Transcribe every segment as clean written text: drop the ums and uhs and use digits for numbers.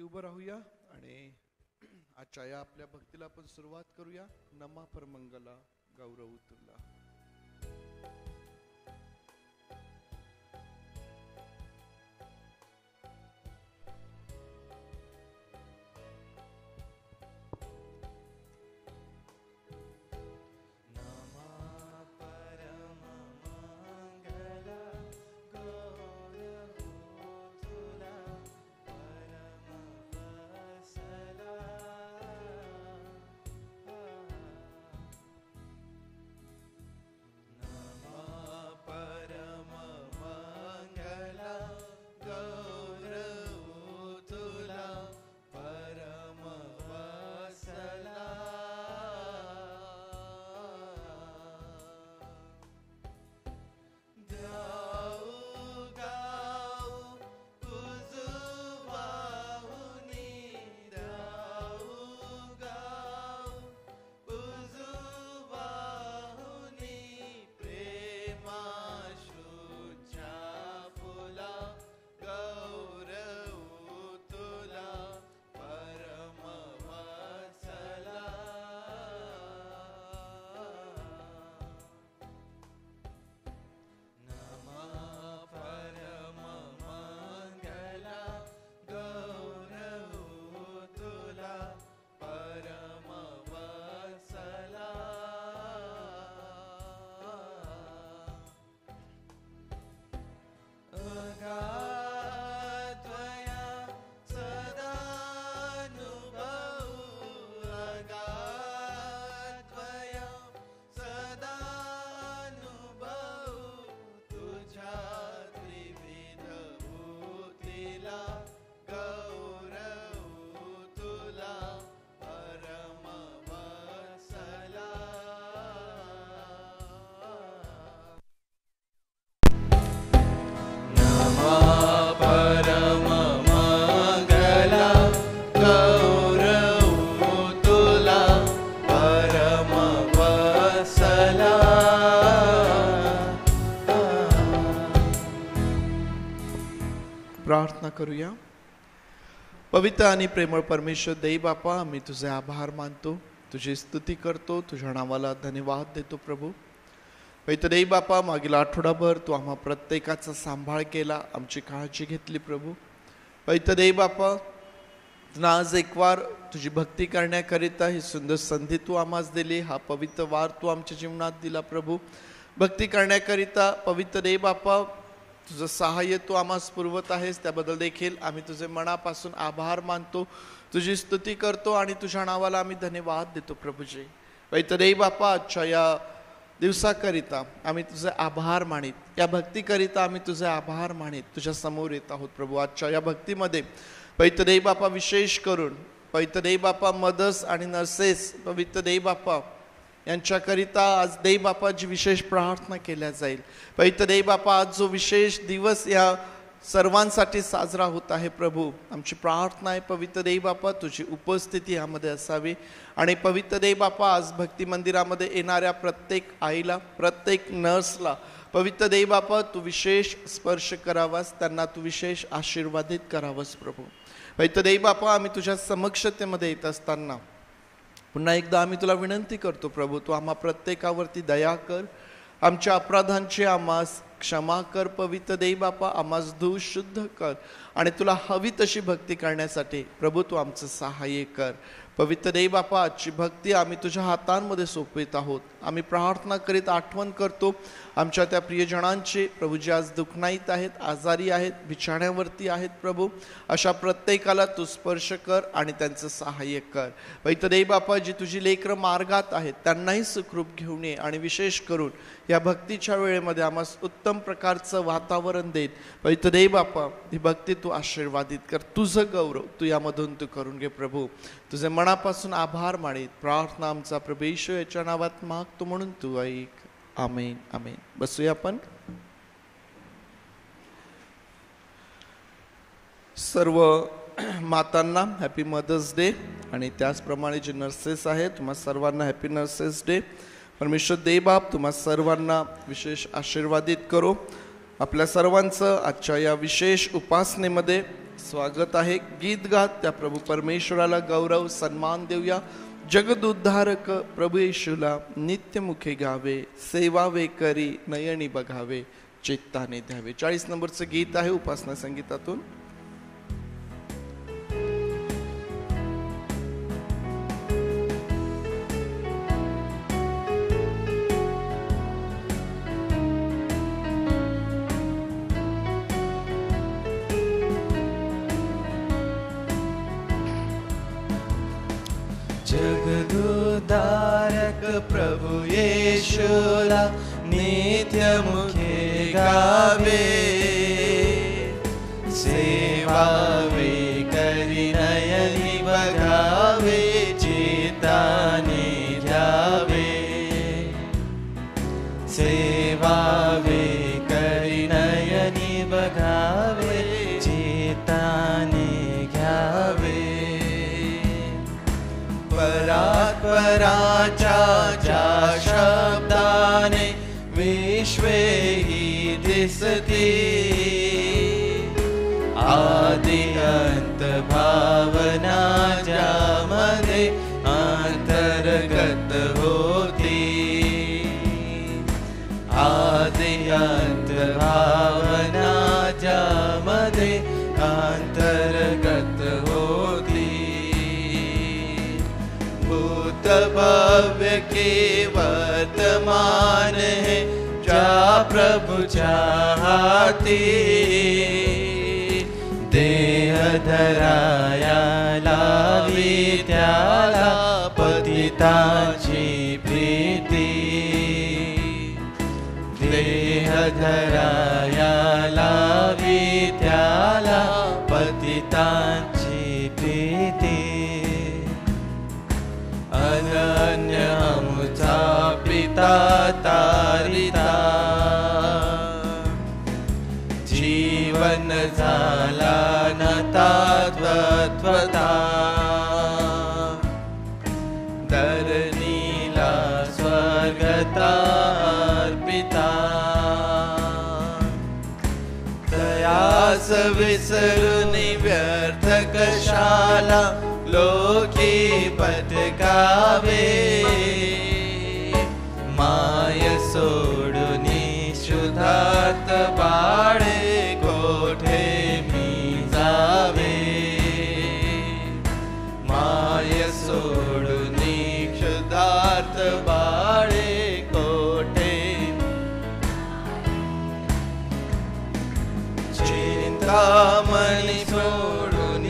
उभं राहूया आणि आजच्या या आपल्या भक्तीला आपण सुरुवात करूया. नमा परमंगला गौरव तुला. प्रार्थना करूया. पवित्र आणि प्रेमळ परमेश्वर देई बापा, आम्ही तुझे आभार मानतो, तुझी स्तुती करतो, तुझ्या नावाला धन्यवाद देतो प्रभू. पवित्र देई बापा, मागील आठवडाभर तू आम्हा प्रत्येकाचा सांभाळ केला, आमची काळजी घेतली प्रभू. पवित्र देई बापा, आज एक वार तुझी भक्ती करण्याकरिता ही सुंदर संधी तू आम्हास दिली. हा पवित्र वार तू आमच्या जीवनात दिला प्रभू. भक्ती करण्याकरिता पवित्र देई बापा, तुझं सहाय्य तू आम्हास पुरवत आहेस, त्याबद्दल देखील आम्ही तुझे मनापासून आभार मानतो, तुझी स्तुती करतो आणि तुझ्या नावाला आम्ही धन्यवाद देतो प्रभूजी. पवित्र देई बापा, आजच्या या दिवसाकरिता आम्ही तुझे आभार मानित, या भक्तीकरिता आम्ही तुझे आभार मानित तुझ्या समोर येत आहोत प्रभू. आजच्या या भक्तीमध्ये पवित्र देई बापा, विशेष करून पवित्र देई बापा मदर्स आणि नर्सेस, पवित्र देई बापा यांच्याकरिता आज देई बापाची विशेष प्रार्थना केल्या जाईल. पवित्र देई बापा, आज जो विशेष दिवस या सर्वांसाठी साजरा होत आहे प्रभू, आमची प्रार्थना आहे पवित्र देई बापा, तुझी उपस्थिती यामध्ये असावी. आणि पवित्र देई बापा, आज भक्ती मंदिरामध्ये येणाऱ्या प्रत्येक आईला, प्रत्येक नर्सला पवित्र देई बापा तू विशेष स्पर्श करावास, त्यांना तू विशेष आशीर्वादित करावास प्रभू. पवित्र देई बापा, आम्ही तुझ्या समक्षतेमध्ये येत असताना पुन्हा एकदा आम्ही तुला विनंती करतो प्रभू, तू आम्हा प्रत्येकावरती दया कर, आमच्या अपराधांची आम्हास क्षमा कर पवित्र देई बापा, आम्हास धू शुद्ध कर आणि तुला हवी तशी भक्ती करण्यासाठी प्रभू तू आमचं सहाय्य कर. पवित्र देई बापा, आजची भक्ती आम्ही तुझ्या हातांमध्ये सोपवित आहोत. आम्ही प्रार्थना करीत आठवण करतो आमच्या त्या प्रियजनांची प्रभू, जे आज दुःखनाईत आहेत, आजारी आहेत, बिछाण्यावरती आहेत प्रभू, अशा प्रत्येकाला तू स्पर्श कर आणि त्यांचं सहाय्य कर. पवित्र देई बापा, जी तुझी लेकरं मार्गात आहेत त्यांनाही सुखरूप घेऊन ये आणि विशेष करून या भक्तीच्या वेळेमध्ये आम्हाला उत्तम प्रकारचं वातावरण देत पवित्र देई बापा, ही भक्ती तू आशीर्वादित कर. तुझं गौरव तू यामधून तू करून घे प्रभू. तुझे मनापासून आभार मानित प्रार्थना आमचा प्रभू येशू याच्या नावात मागतो म्हणून तू ऐक. आमेन आमेन. बसूया आपण. सर्व मातांना हॅपी मदर्स डे आणि त्याचप्रमाणे जे नर्सेस आहेत तुम्हा सर्वांना हॅपी नर्सेस डे. परमेश्वर देई बाप तुम्हा सर्वांना विशेष आशीर्वादित करो. आपल्या सर्वांचं आजच्या या विशेष उपासनेमध्ये स्वागत आहे. गीत गात त्या प्रभू परमेश्वराला गौरव सन्मान देऊया. जगदुद्धारक प्रभू येशूला नित्य मुखे गावे, सेवावे करी नयनी बघावे, चित्ताने द्यावे. 40 नंबरचं गीत आहे उपासना संगीतातून. जगदुद्धारक प्रभु येशूला नित्य मुखे गावे, सेवावे करी नयनी बघावे, चित्ताने घ्यावे. सेवावे करी नयनी बघावे, चित्ताने घ्यावे. परात्पराच्या ज्या शब्दाने विश्वे ही दिसती, आदि अंत भावना ज्यामध्ये अंतर्गत होती. आदि अंत भावना ज्यामध्ये अंतर्गत होती. भूत भव्य के वर्तमान है जा प्रभुच्या हाती. देह धराया लावी त्याला पतिताची प्रीती. देह धराया लावी त्याला पतिताची प्रीती. अनन्य आमचा पिता तारिता, जीवन झाला न तत्वता. धरणीला स्वर्गता अर्पिता. दयास विसरून व्यर्थ कशाला लोकी पटकावे. माय सोडून शुद्धात बाळे कोठे मी जावे. माय सोडून शुद्धात बाळे कोठे. चिंतामणी सोडून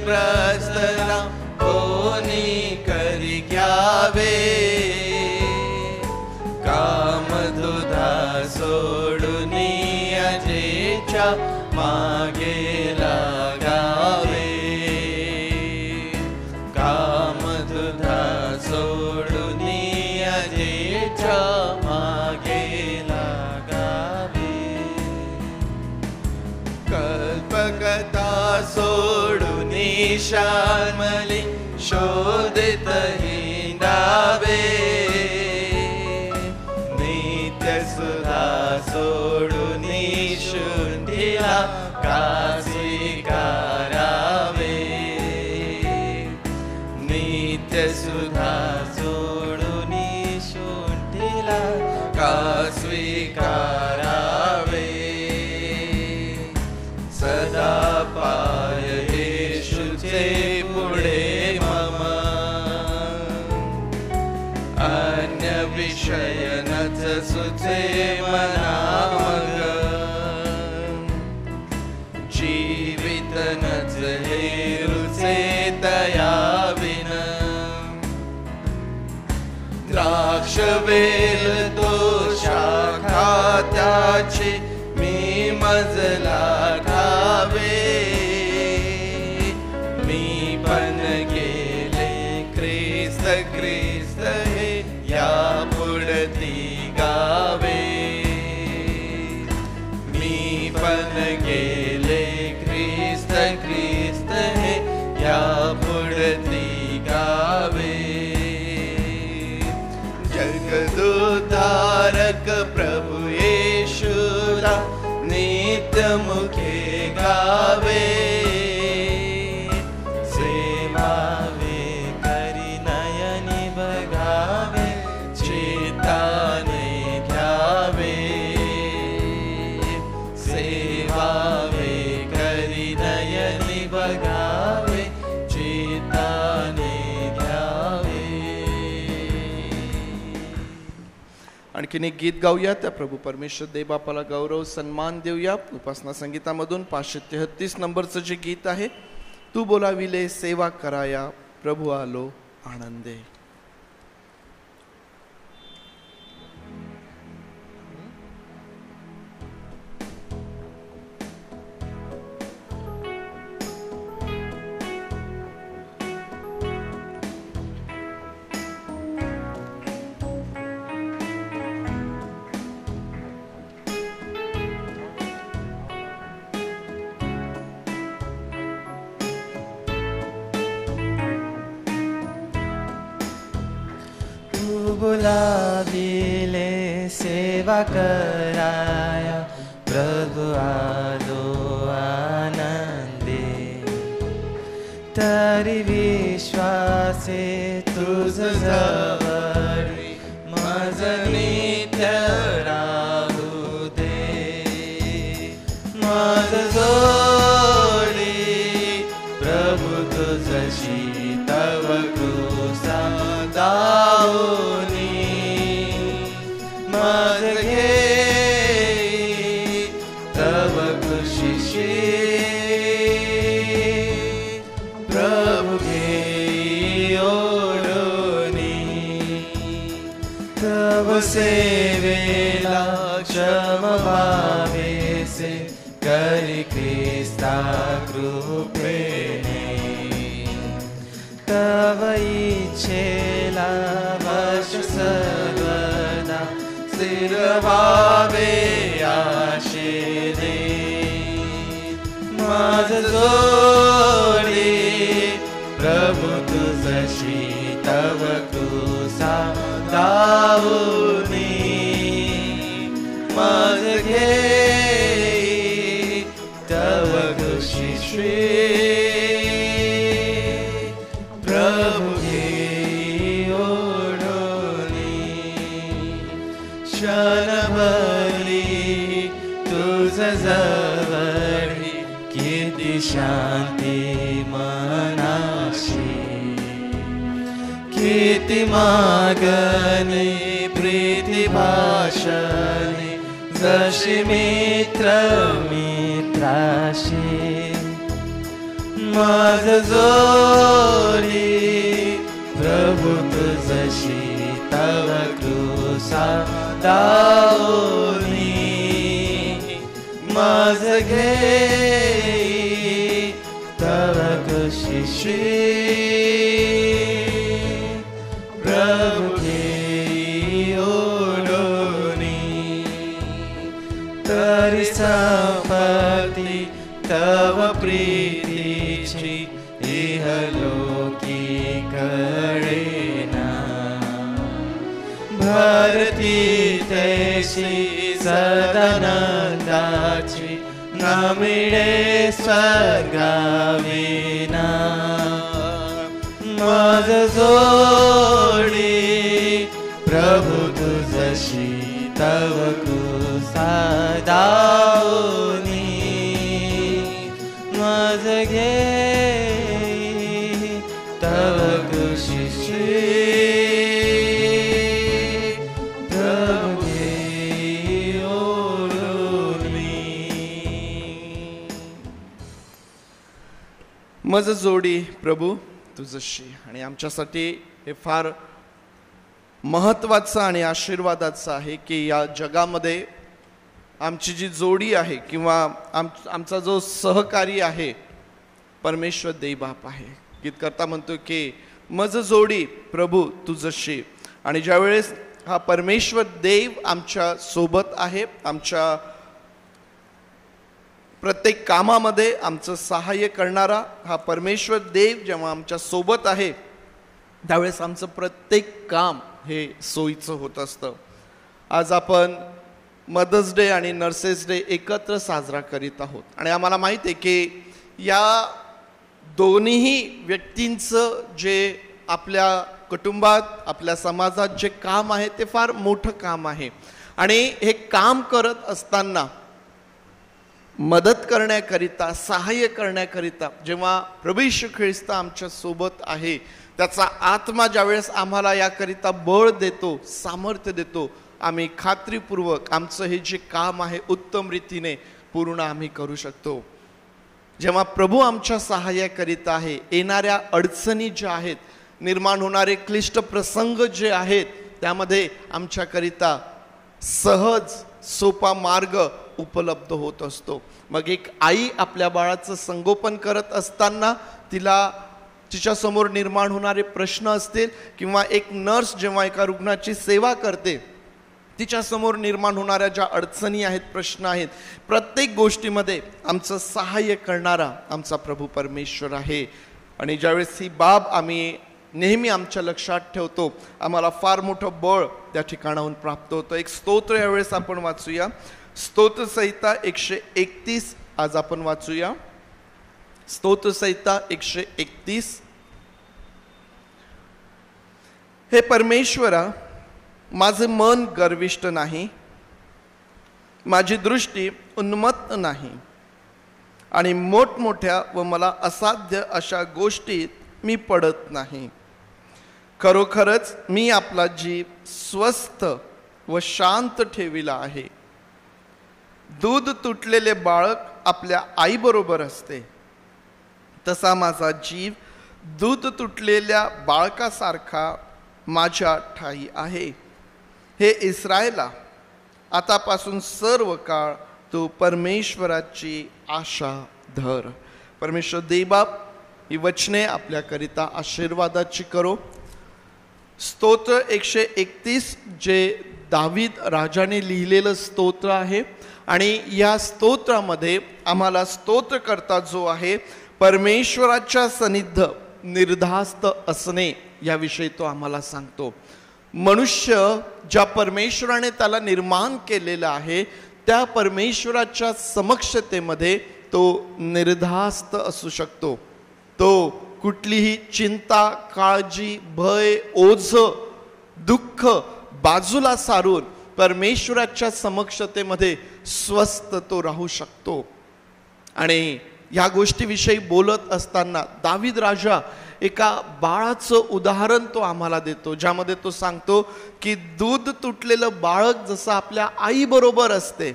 प्रस्तरा कोणी करी घ्यावे. कामधुधा सोडून अजेच्या मागे लागावे. कामधुधा सोडून अजेच्या मागे लागावे. कल्पकता सोडून शाल्मली शोधित हिंडावे. नित्य सुधा सोडून शुंठीला का स्वीकारावे. नित्य सुधा सोडून शुंठीला का स्वीकारावे. सदा पाय येशूचे पुढे मम, अन्य विषय नच सुचे मना मग. जीवित नच हेरुचे दया विन. द्राक्ष वेल तो शाखा त्याची मी मजला ठावे. मी पण गेले ख्रिस्त ख्रिस्त हे या पुढती गावे. मी पण गेले ख्रिस्त ख्रिस्त हे या पुढती गावे. जगदुद्धारक प्रभु येशूला नित्य मुखे गावे. आणखीन एक गीत गाऊया. त्या प्रभू परमेश्वर देव बापाला गौरव सन्मान देऊया. उपासना संगीतामधून 533 नंबरचं जे गीत आहे, तू बोलाविले सेवा कराया, प्रभू आलो आनंदे. बुलाविले सेवा कराया, प्रभु आलो आनंदे. तरी विश्वासे तुझ जवळी माझ नित्य राहू दे. माझ जोडी प्रभु तुझशी तव कृसा दाऊनी. माझ घे तव खुशीशी प्रभु घे ओढोनी. तव सेवेला क्षमभावेसे करी ख्रिस्ता कृपेने. तव इच्छेला वश सर्वदा स्थिर व्हावे आशेने. माझ जोडी प्रभु तुझशी तव कृसा दाऊनी. माझ घे तव खुशीशी प्रभु घे ओढोनी. क्षणभरी तुझ जवळी किती शांती मनाशी. किती मागणे प्रीती भाषणे जशी मित्र मित्राशी. माझ जोडी प्रभु तुझशी तव कृसा दाऊनी. माझ घे तव खुशीशी प्रभु घे ओढोनी. तरी संपत्ती तव प्रीतीची इहलोकी कळेना. भरती तैसी सदानंदाची न मिळे स्वर्गाविना. माझ जोडी प्रभु तुझशी तव कृसा दाऊनी. माझ घे तव खुशीशी प्रभु घे ओढोनी. माझ जोडी प्रभू तुझशी. आणि आमच्यासाठी हे फार महत्त्वाचं आणि आशीर्वादाचं आहे की या जगामध्ये आमची जी जोडी आहे किंवा आमचा जो सहकारी आहे परमेश्वर देवबाप आहे. गीतकर्ता म्हणतो की मज जोडी प्रभू तुझशी. आणि ज्यावेळेस हा परमेश्वर देव आमच्या सोबत आहे, आमच्या प्रत्येक कामामध्ये आमचं सहाय्य करणारा हा परमेश्वर देव जेव्हा आमच्या सोबत आहे त्यावेळेस आमचं प्रत्येक काम हे सोयीचं होत असतं. आज आपण मदर्स डे आणि नर्सेस डे एकत्र साजरा करीत आहोत आणि आम्हाला माहिती आहे की या दोन्ही व्यक्तींचं जे आपल्या कुटुंबात आपल्या समाजात जे काम आहे ते फार मोठं काम आहे. आणि हे काम करत असताना मदत करण्याकरिता सहाय्य करण्याकरिता जेव्हा प्रभू येशू ख्रिस्त आमच्या सोबत आहे त्याचा आत्मा ज्यावेळेस आम्हाला याकरिता बळ देतो, सामर्थ्य देतो, आम्ही खात्रीपूर्वक आमचं हे जे काम आहे उत्तम रीतीने पूर्ण आम्ही करू शकतो. जेव्हा प्रभू आमच्या सहाय्याकरिता आहे, येणाऱ्या अडचणी ज्या आहेत, निर्माण होणारे क्लिष्ट प्रसंग जे आहेत, त्यामध्ये आमच्याकरिता सहज सोपा मार्ग उपलब्ध होत असतो. मग एक आई आपल्या बाळाचं संगोपन करत असताना तिच्यासमोर निर्माण होणारे प्रश्न असतील, किंवा एक नर्स जेव्हा एका रुग्णाची सेवा करते, तिच्यासमोर निर्माण होणाऱ्या ज्या अडचणी आहेत, प्रश्न आहेत, प्रत्येक गोष्टीमध्ये आमचं सहाय्य करणारा आमचा प्रभू परमेश्वर आहे. आणि ज्यावेळेस ही बाब आम्ही नेहमी आमच्या लक्षात ठेवतो, आम्हाला फार मोठं बळ त्या ठिकाणाहून प्राप्त होतं. एक स्तोत्र यावेळेस आपण वाचूया. स्तोत्रसंहिता 131 आज आपण वाचूया. स्तोत्रसंहिता 131. हे परमेश्वरा, माझे मन गर्विष्ठ नाही, माझी दृष्टी उन्मत्त नाही, आणि मोठमोठ्या व मला असाध्य अशा गोष्टीत मी पडत नाही. खरोखरच मी आपला जीव स्वस्थ व शांत ठेविला आहे. दूध तुटलेले बाळक आपल्या आईबरोबर असते, तसा माझा जीव दूध तुटलेल्या बाळकासारखा माझ्या ठाई आहे. हे इस्रायला, आतापासून सर्व काळ तू परमेश्वराची आशा धर. परमेश्वर देवबाप, ही वचने आपल्याकरिता आशीर्वादाची करो. स्तोत्र 131 जे दावीद राजाने लिहिलेलं स्तोत्र आहे, आणि या स्तोत्रामध्ये आम्हाला स्तोत्रकर्ता जो आहे, परमेश्वराच्या सन्निध निर्धास्त असणे याविषयी तो आम्हाला सांगतो. मनुष्य ज्या परमेश्वराने त्याला निर्माण केलेला आहे, त्या परमेश्वराच्या समक्षतेमध्ये तो निर्धास्त असू शकतो. तो कुठलीही चिंता, काळजी, भय, ओझ, दुःख बाजूला सारून परमेश्वराच्या समक्षतेमध्ये स्वस्थ तो राहू शकतो. आणि या गोष्टीविषयी बोलत असताना दावीद राजा एका बाळाचं उदाहरण तो आम्हाला देतो, ज्यामध्ये तो सांगतो की दूध तुटलेलं बाळक जसं आपल्या आईबरोबर असते,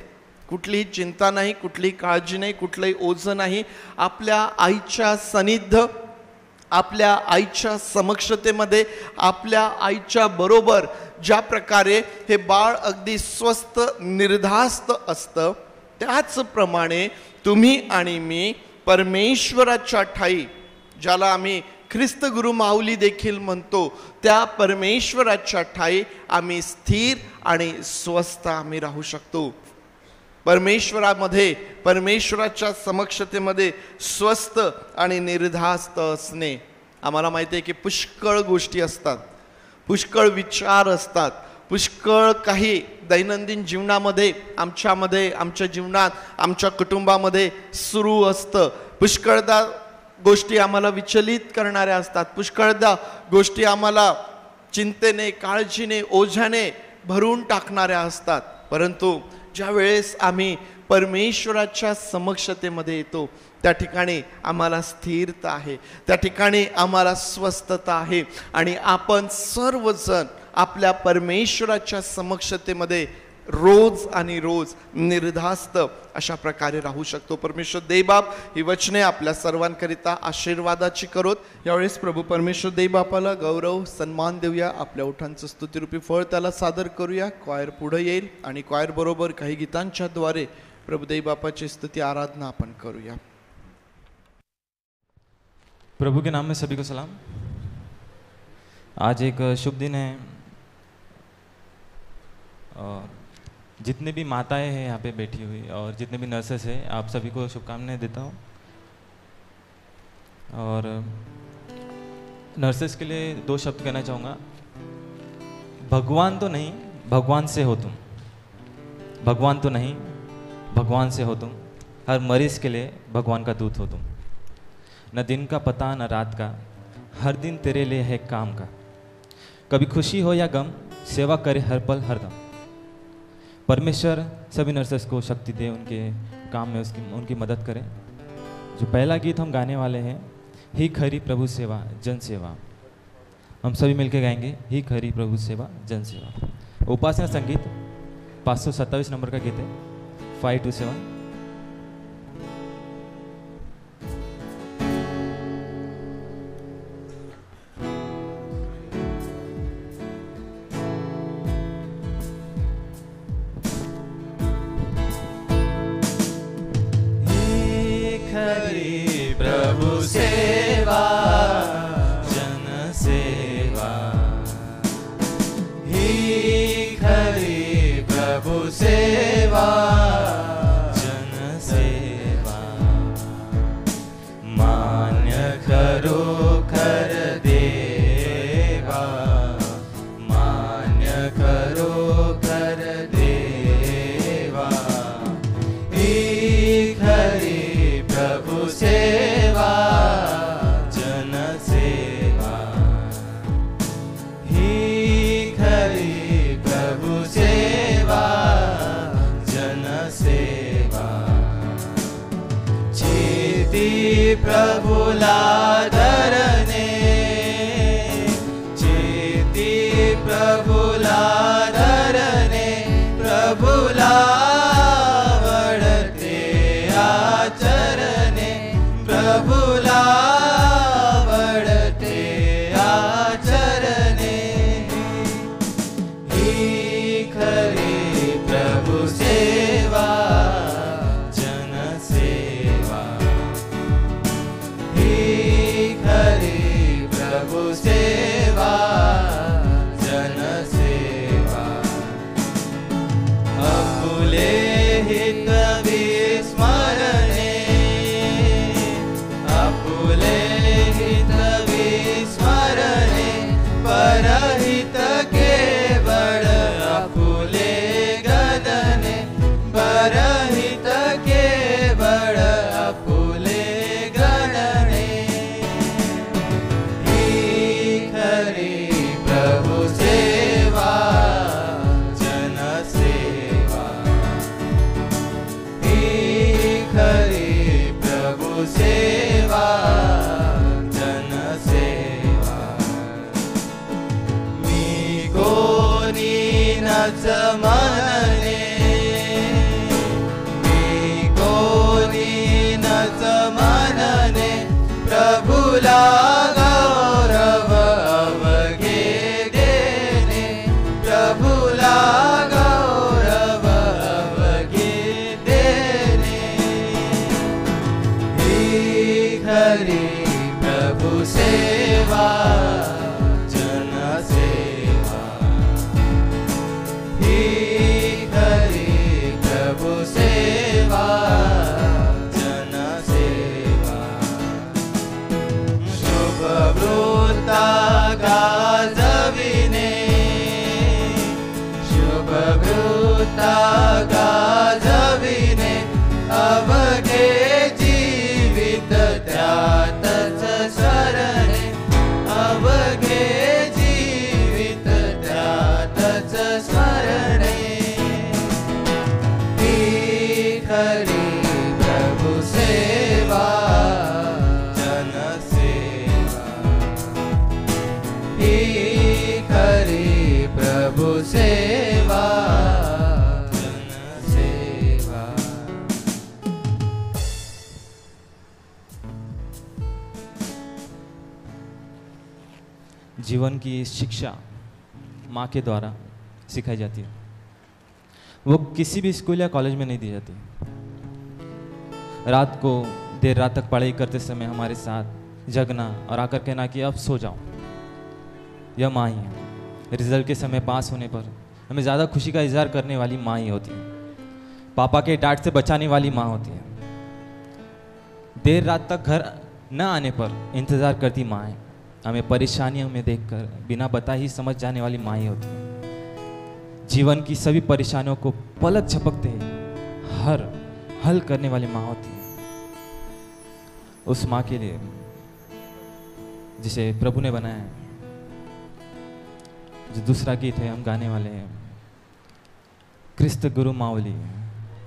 कुठलीही चिंता नाही, कुठलीही काळजी नाही, कुठलंही ओझ नाही, आपल्या आईच्या सानिध्य, आपल्या आईच्या समक्षतेमध्ये, आपल्या आईच्या बरोबर ज्या प्रकारे हे बाळ अगदी स्वस्थ निर्धास्त असतं, त्याचप्रमाणे तुम्ही आणि मी परमेश्वराच्या ठाई, ज्याला आम्ही ख्रिस्त गुरु माऊली देखील म्हणतो, त्या परमेश्वराच्या ठाई आम्ही स्थिर आणि स्वस्थ आम्ही राहू शकतो. परमेश्वरामध्ये, परमेश्वराच्या समक्षतेमध्ये स्वस्थ आणि निर्धास्त असणे. आम्हाला माहिती आहे की पुष्कळ गोष्टी असतात, पुष्कळ विचार असतात, पुष्कळ काही दैनंदिन जीवनामध्ये आमच्या जीवनात, आमच्या कुटुंबामध्ये सुरू असतं. पुष्कळदा गोष्टी आम्हाला विचलित करणाऱ्या असतात, पुष्कळदा गोष्टी आम्हाला चिंतेने, काळजीने, ओझ्याने भरून टाकणाऱ्या असतात. परंतु ज्या वेळेस आम्ही परमेश्वराच्या समक्षतेमध्ये येतो, त्या ठिकाणी आम्हाला स्थिरता आहे, त्या ठिकाणी आम्हाला स्वस्थता आहे, आणि आपण सर्वजण आपल्या परमेश्वराच्या समक्षतेमध्ये रोज आणि रोज निर्धास्त अशा प्रकारे राहू शकतो. परमेश्वर देवबाप ही वचने आपल्या सर्वांकरिता आशीर्वादाची करोत. यावेळेस प्रभू परमेश्वर देवबापाला गौरव सन्मान देऊया. आपल्या ओठांचं स्तुतिरूपी फळ त्याला सादर करूया. क्वायर पुढे येईल आणि क्वायर बरोबर काही गीतांच्या द्वारे प्रभू देवबापाची स्तुती आराधना आपण करूया. प्रभु के नाम में सभी को सलाम. आज एक शुभ दिन है और जितने भी माताएं हैं यहाँ पे बैठी हुई और जितने भी नर्सेस हैं, आप सभी को शुभकामनाएं देता हूँ. और नर्सेस के लिए 2 शब्द कहना चाहूँगा. भगवान तो नहीं, भगवान से हो तुम. भगवान तो नहीं, भगवान से हो तुम. हर मरीज के लिए भगवान का दूत हो तुम. न दिन का पता न रात का, हर दिन तेरे लिए है काम का. कभी खुशी हो या गम, सेवा करे हर पल हर दम. परमेश्वर सभी नर्सेस को शक्ति दे, उनके काम में उनकी मदद करें. जो पहला गीत हम गाने वाले हैं, ही खरी प्रभु सेवा जन सेवा, हम सभी मिलकर गाएंगे, ही खरी प्रभु सेवा जन सेवा. उपासना संगीत 527 नंबर का गीत है 527। प्रभुला धरणे चेती प्रभुला धरणे प्रभुला वडते आचरणे प्रभुला वडते आचरणे ही खरी प्रभु सेवा जनसेवा सेवा जनसेवा अपुले हित विस्मरणे अपुले हित विस्मरणे परहित केवळ अपुले गदने परहित केवळ अपुले गदने प्रभु सेवा जनसेवा ही खरी प्रभु सेवा जनसेवा मी कोणी नच मनने मी कोणी नच मनने प्रभुला सेवा जनसेवा ही खरी प्रभु सेवा जनसेवा शुभ वृत्ता गाजविने शुभ वृत्ता गाजविने अवघे जीवित त्यातच शरणे अवघे जीवित त्यातच स्मरणे ही खरी प्रभु सेवा जनसेवा ही खरी प्रभु सेवा जनसेवा। जीवन की शिक्षा माँ के द्वारा सिखाई जाती है, वो किसी भी स्कूल या कॉलेज में नहीं दी जाती। रात को देर रात तक पढ़ाई करते समय हमारे साथ जगना और आकर कहना कि अब सो जाओ, यह माँ ही है। रिजल्ट के समय पास होने पर हमें ज़्यादा खुशी का इजहार करने वाली माँ ही होती है। पापा के डांट से बचाने वाली माँ होती है। देर रात तक घर न आने पर इंतज़ार करती माँ है। हमें परेशानियों में देखकर बिना बताए ही समझ जाने वाली माँ ही होती है। जीवन की सभी परेशानियों को पलक झपकते हर हल करने वाली माँ होती है। उस माँ के लिए जिसे प्रभु ने बनाया है, जो दूसरा गीत है हम गाने वाले हैं, क्रिस्त गुरु मावली,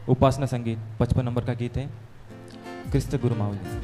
उपासना संगीत 55 नंबर का गीत है, क्रिस्त गुरु मावली।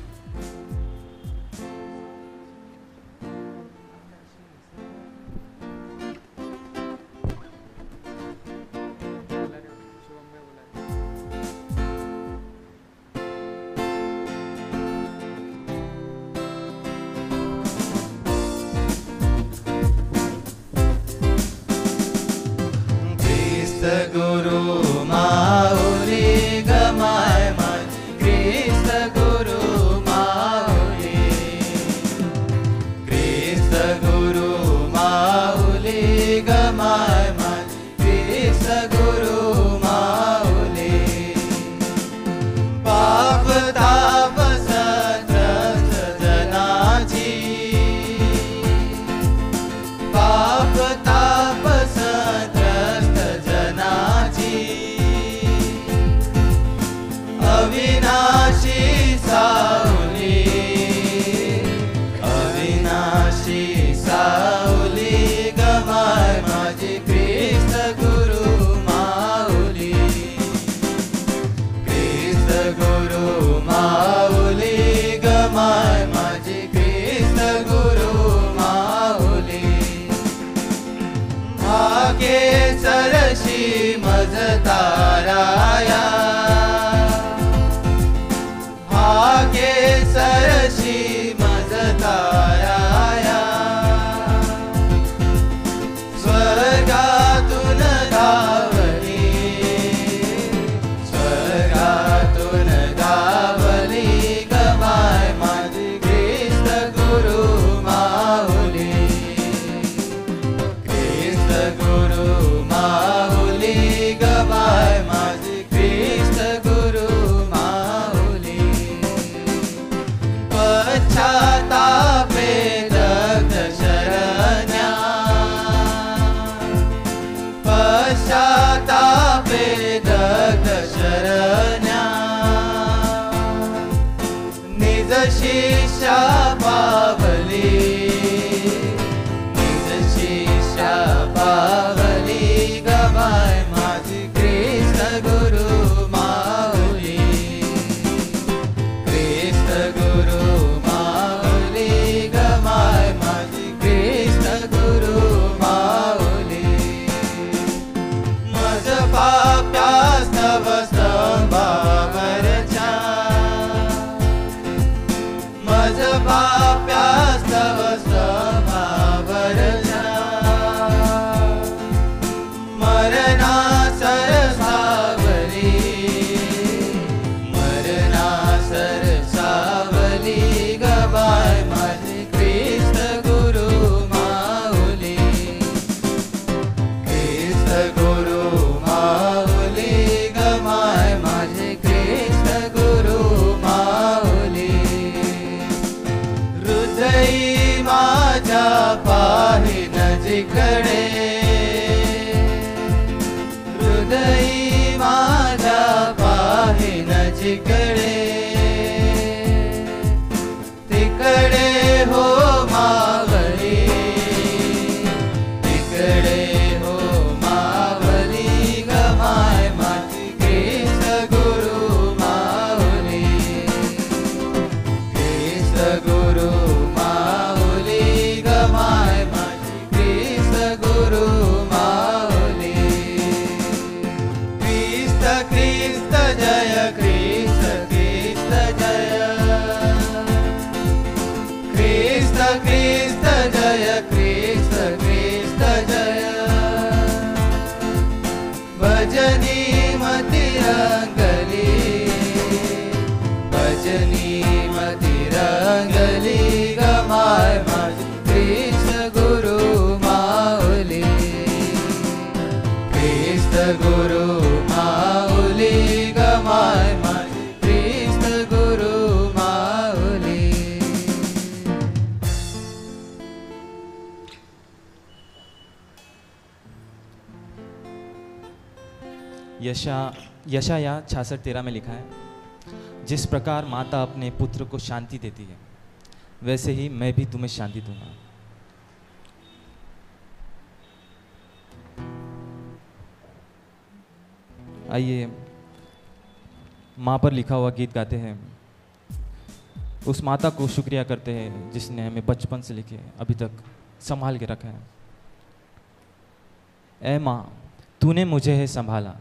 शिष्या पावली, निज शिष्या पावली गमाय माझी ख्रिस्त गुरु माऊली, ख्रिस्त गुरु माऊली गमाय माझी ख्रिस्त गुरु माऊली. मज पाप्यास्तव स्तंभावरच्या, मज पाप्यास्तव स्तंभावरच्या, मरणा सरसावली, मरणा सरसावली गबाय माझी ख्रिस्त गुरु माऊली, ख्रिस्त गुरु माऊली गमाय माझे ख्रिस्त गुरु माऊली. हृदयी माझ्या पाहि नजीकडे, हृदयी माझ्या पाहि नजीकडे, तिकडे हो मावली, तिकडे हो मावली गमाय माझी ख्रिस्त गुरु माऊली, ख्रिस्त गुरु माऊली गमाय माझी ख्रिस्त गुरु माऊली. ख्रिस्त ख्रिस्त जय, ख्रिस्त ख्रिस्त जय, ख्रिस्त ख्रिस्त जय, ख्रिस्त ख्रिस्त जय. भजनी मती रंगली, भजनी मती रंगली गमाय माझी ख्रिस्त गुरु माऊली, ख्रिस्त गुरु माऊली गमाय माझी ख्रिस्त गुरु माऊली. यशाया 66:13 में लिखा है, जिस प्रकार माता अपने पुत्र को शांति देती है वैसे ही मैं भी तुम्हें शांति दूंगा. आइए माँ पर लिखा हुआ गीत गाते हैं. उस माता को शुक्रिया करते हैं जिसने हमें बचपन से लेके अभी तक संभाल के रखा है. ऐ माँ तूने मुझे है संभाला.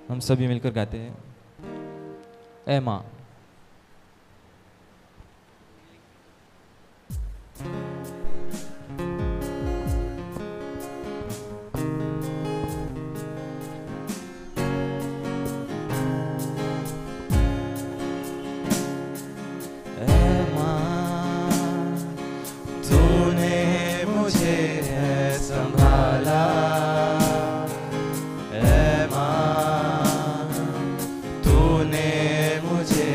हम सभी मिलकर गाते हैं. ऐ माँ तूने मुझे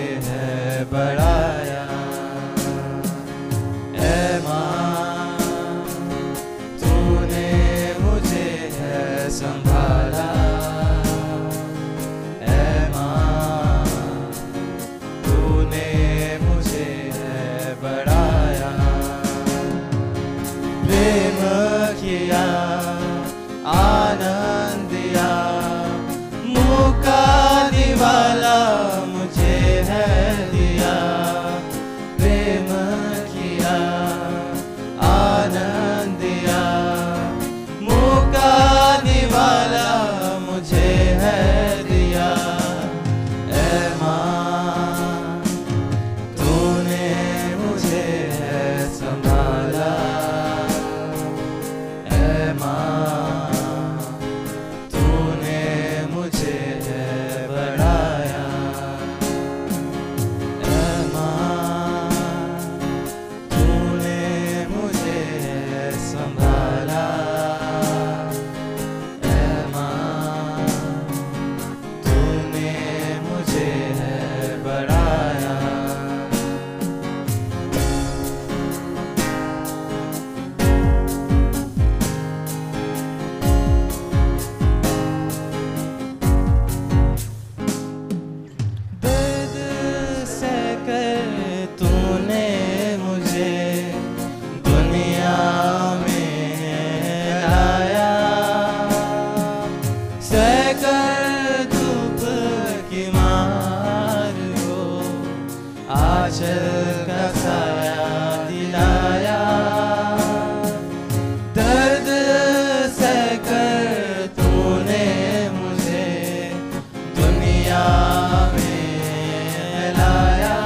दुनिया में लाया,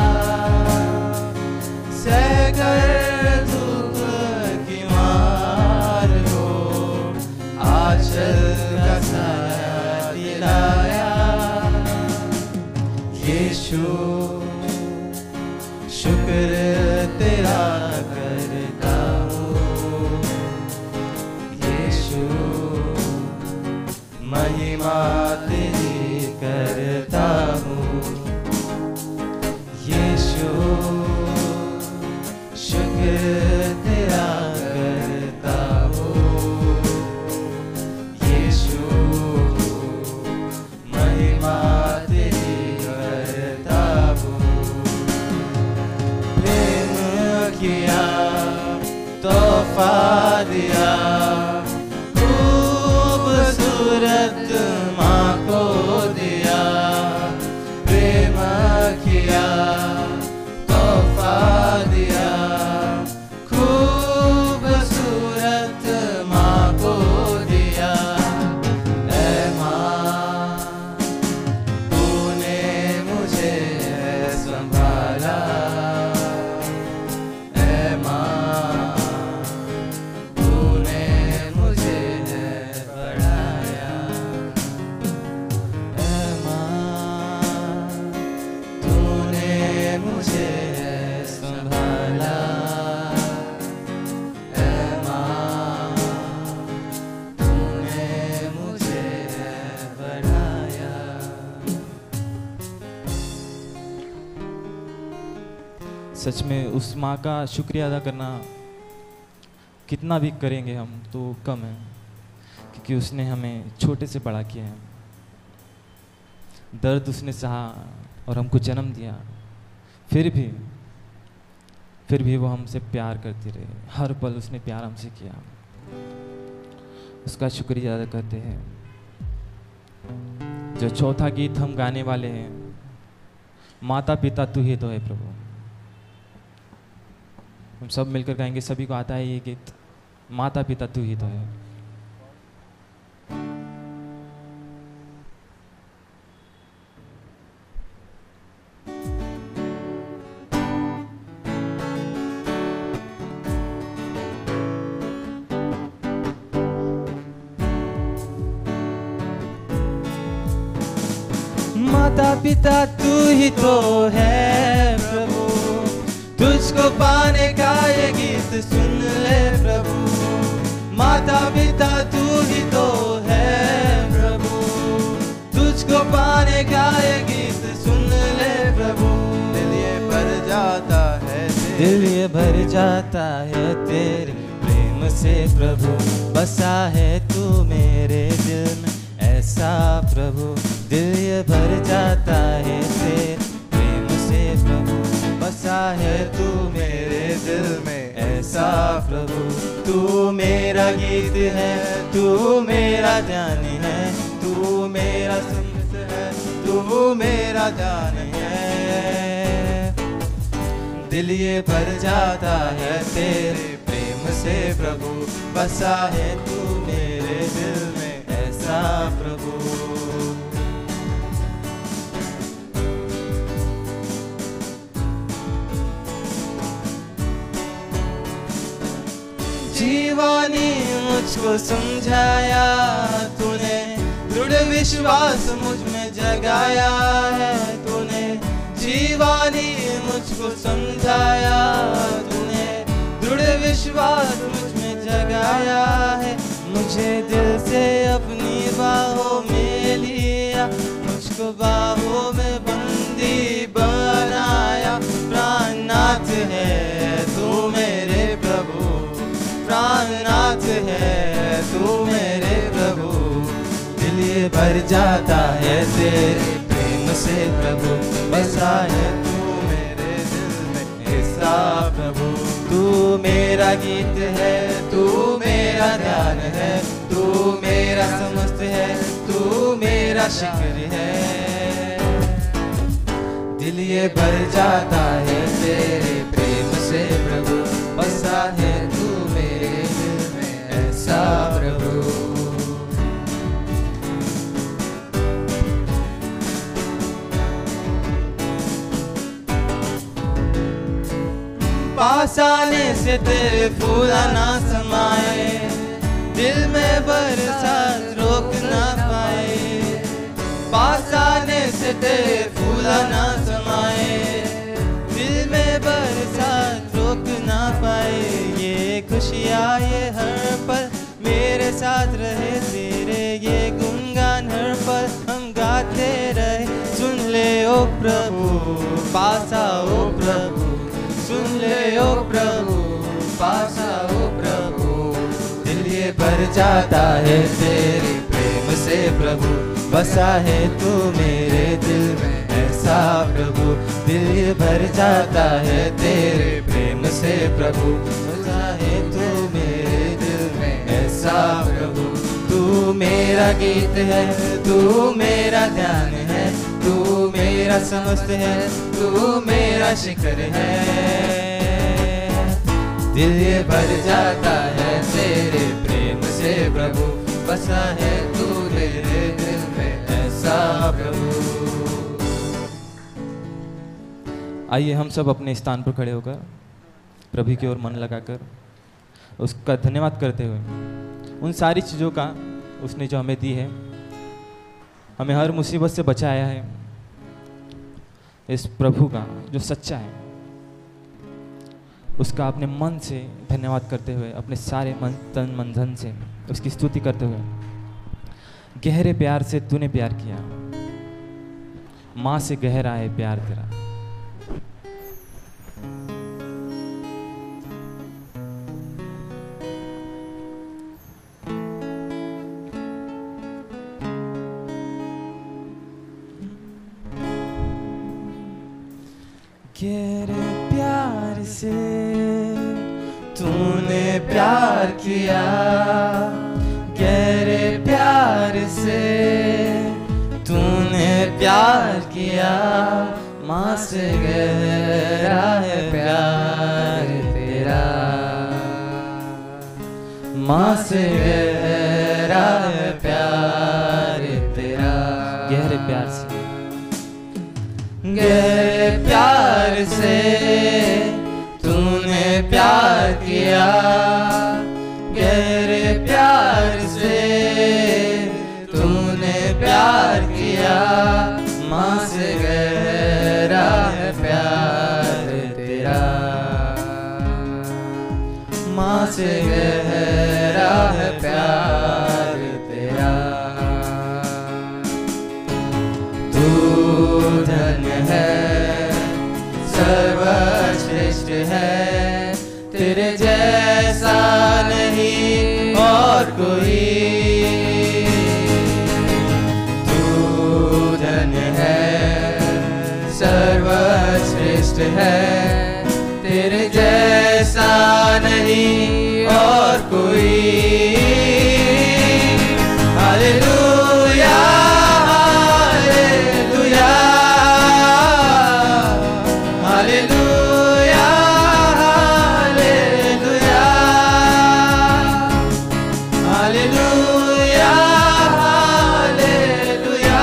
सहकर दुख की मार को आंचल का साया दिलाया। यीशु शुक्र तेरा करता हूँ, यीशु महिमा तेरी करता हूँ, यीशु शुक्र तेरा करता हूँ, यीशु महिमा तेरी करता हूँ। प्रेम किया तोहफा दिया, खूबसूरत माँ को दिया। प्रेम किया तोहफा दिया, खूबसूरत माँ को दिया। ऐ माँ तूने मुझे संभाला, ऐ माँ तूने मुझे बढ़ाया, ऐ माँ तूने मुझे संभाला, ऐ माँ तूने मुझे बढ़ाया। सच में उस माँ का शुक्रिया अदा करना कितना भी करेंगे हम तो कम है, क्योंकि उसने हमें छोटे से बड़ा किया है। दर्द उसने सहा और हमको जन्म दिया, फिर भी वो हमसे प्यार करती रही। हर पल उसने प्यार हमसे किया, उसका शुक्रिया अदा करते हैं। जो चौथा गीत हम गाने वाले हैं, माता पिता तू ही तो है प्रभु, हम सब मिलकर गाएंगे। सभी को आता है ये गीत, माता पिता तू ही तो है। माता पिता तू ही तो है प्रभु, तुझको पाने का ये गीत सुन ले प्रभु। माता पिता तू ही तो है प्रभु, तुझको पाने का ये गीत सुन ले प्रभु। दिल ये भर जाता है, दिल ये भर जाता है तेरे प्रेम से प्रभु। बसा है तू मेरे दिल में ऐसा प्रभु, दिल ये भर जाता है तेरे प्रेम से प्रभु। बसा है तू मेरे दिल में ऐसा प्रभु। तू मेरा गीत है, तू मेरा ध्यान है, तू मेरा सुख है, तू मेरा जान है। दिल ये भर जाता है तेरे प्रेम से प्रभु। बसा है तू मेरे दिल में ऐसा प्रभु। जीवानी मुझको समझाया तूने, दृढ़ विश्वास मुझ में जगाया है तूने। जीवानी मुझको समझाया तूने, दृढ़ विश्वास मुझ में जगाया है। मुझे दिल से अपनी बाहों में लिया, मुझको बाहों में बंदी बनाया। प्राणनाथ है तू मेरे प्रभु, प्राणनाथ है तू मेरे प्रभु। दिल ये भर जाता है तेरे प्रेम से प्रभु। बसा है तू मेरे दिल में ऐसा प्रभु। तू मेरा गीत है, तू मेरा ध्यान है, तू मेरा समस्त है, तू मेरा शिक्र है। दिल ये भर जाता है तेरे प्रेम से प्रभु। बसा है तू मेरे दिल में ऐसा प्रभु। पास आने से तेरे फूल ना समाए, दिल में बरसात रोक ना पाए। पास आने से तेरे फूल ना समाए, दिल में बरसात रोक ना पाए। ये खुशियाँ ये हर पल मेरे साथ रहे तेरे, ये गुनगान हर पल हम गाते रहे। सुन ले ओ प्रभु, पास आओ प्रभु, सुन ले ओ प्रभु, पास आओ प्रभु। दिल ये भर जाता है तेरे प्रेम से प्रभु, बसा है तू मेरे दिल में ऐसा प्रभु। दिल ये भर जाता है तेरे प्रेम से प्रभु, बसा है तू मेरे दिल में ऐसा प्रभु। तू मेरा गीत है, तू मेरा ध्यान है, तू मेरा समस्त है, तू मेरा शिखर है। दिल ये भर जाता है तेरे प्रेम से प्रभु, बसा है तू मेरे दिल में ऐसा प्रभु। आइए हम सब अपने स्थान पर खड़े होकर प्रभु की ओर मन लगाकर उसका धन्यवाद करते हुए, उन सारी चीज़ों का उसने जो हमें दी है, हमें हर मुसीबत से बचाया है, इस प्रभु का जो सच्चा है उसका अपने मन से धन्यवाद करते हुए, अपने सारे मन तन मन धन से उसकी स्तुति करते हुए, गहरे प्यार से तूने प्यार किया, माँ से गहरा है प्यार तेरा। गहरे प्यार से तूने प्यार किया, गहरे प्यार से तूने प्यार किया, माँ से गहरा है प्यार तेरा, माँ से गहरा है प्यार तेरा। गहरे प्यार से, गहरे प्यार से तूने प्यार किया, गहरे प्यार से तूने प्यार किया, माँ से गहरा है प्यार तेरा, माँ से गहरा है प्यार तेरा। तू धन्य है, सर्वश्रेष्ठ है, तेरे जैसा नहीं और कोई। तू धन्य है, सर्वश्रेष्ठ है, तेरे जैसा नहीं और कोई। Hallelujah, hallelujah, hallelujah, hallelujah, hallelujah, hallelujah,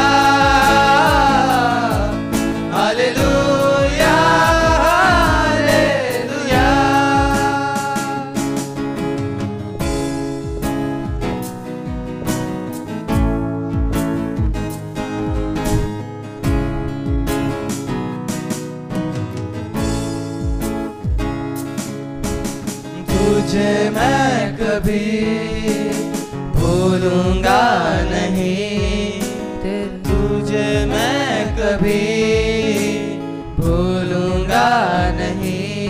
hallelujah, hallelujah. तुझे मैं कभी भूलूंगा नहीं, तुझे मैं कभी भूलूंगा नहीं,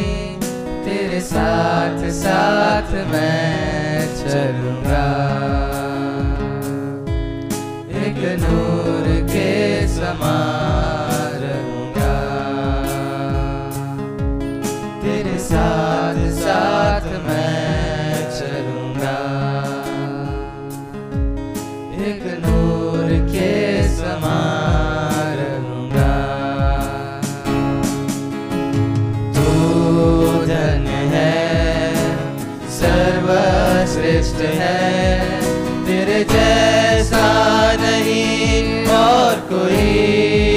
तेरे साथ साथ मैं चलूंगा, एक नूर के समान रहूंगा, तेरे साथ साथ मैं चलूंगा, एक नूर के समान रहूंगा। तू धन्य है, सर्वश्रेष्ठ है, तेरे जैसा नहीं और कोई।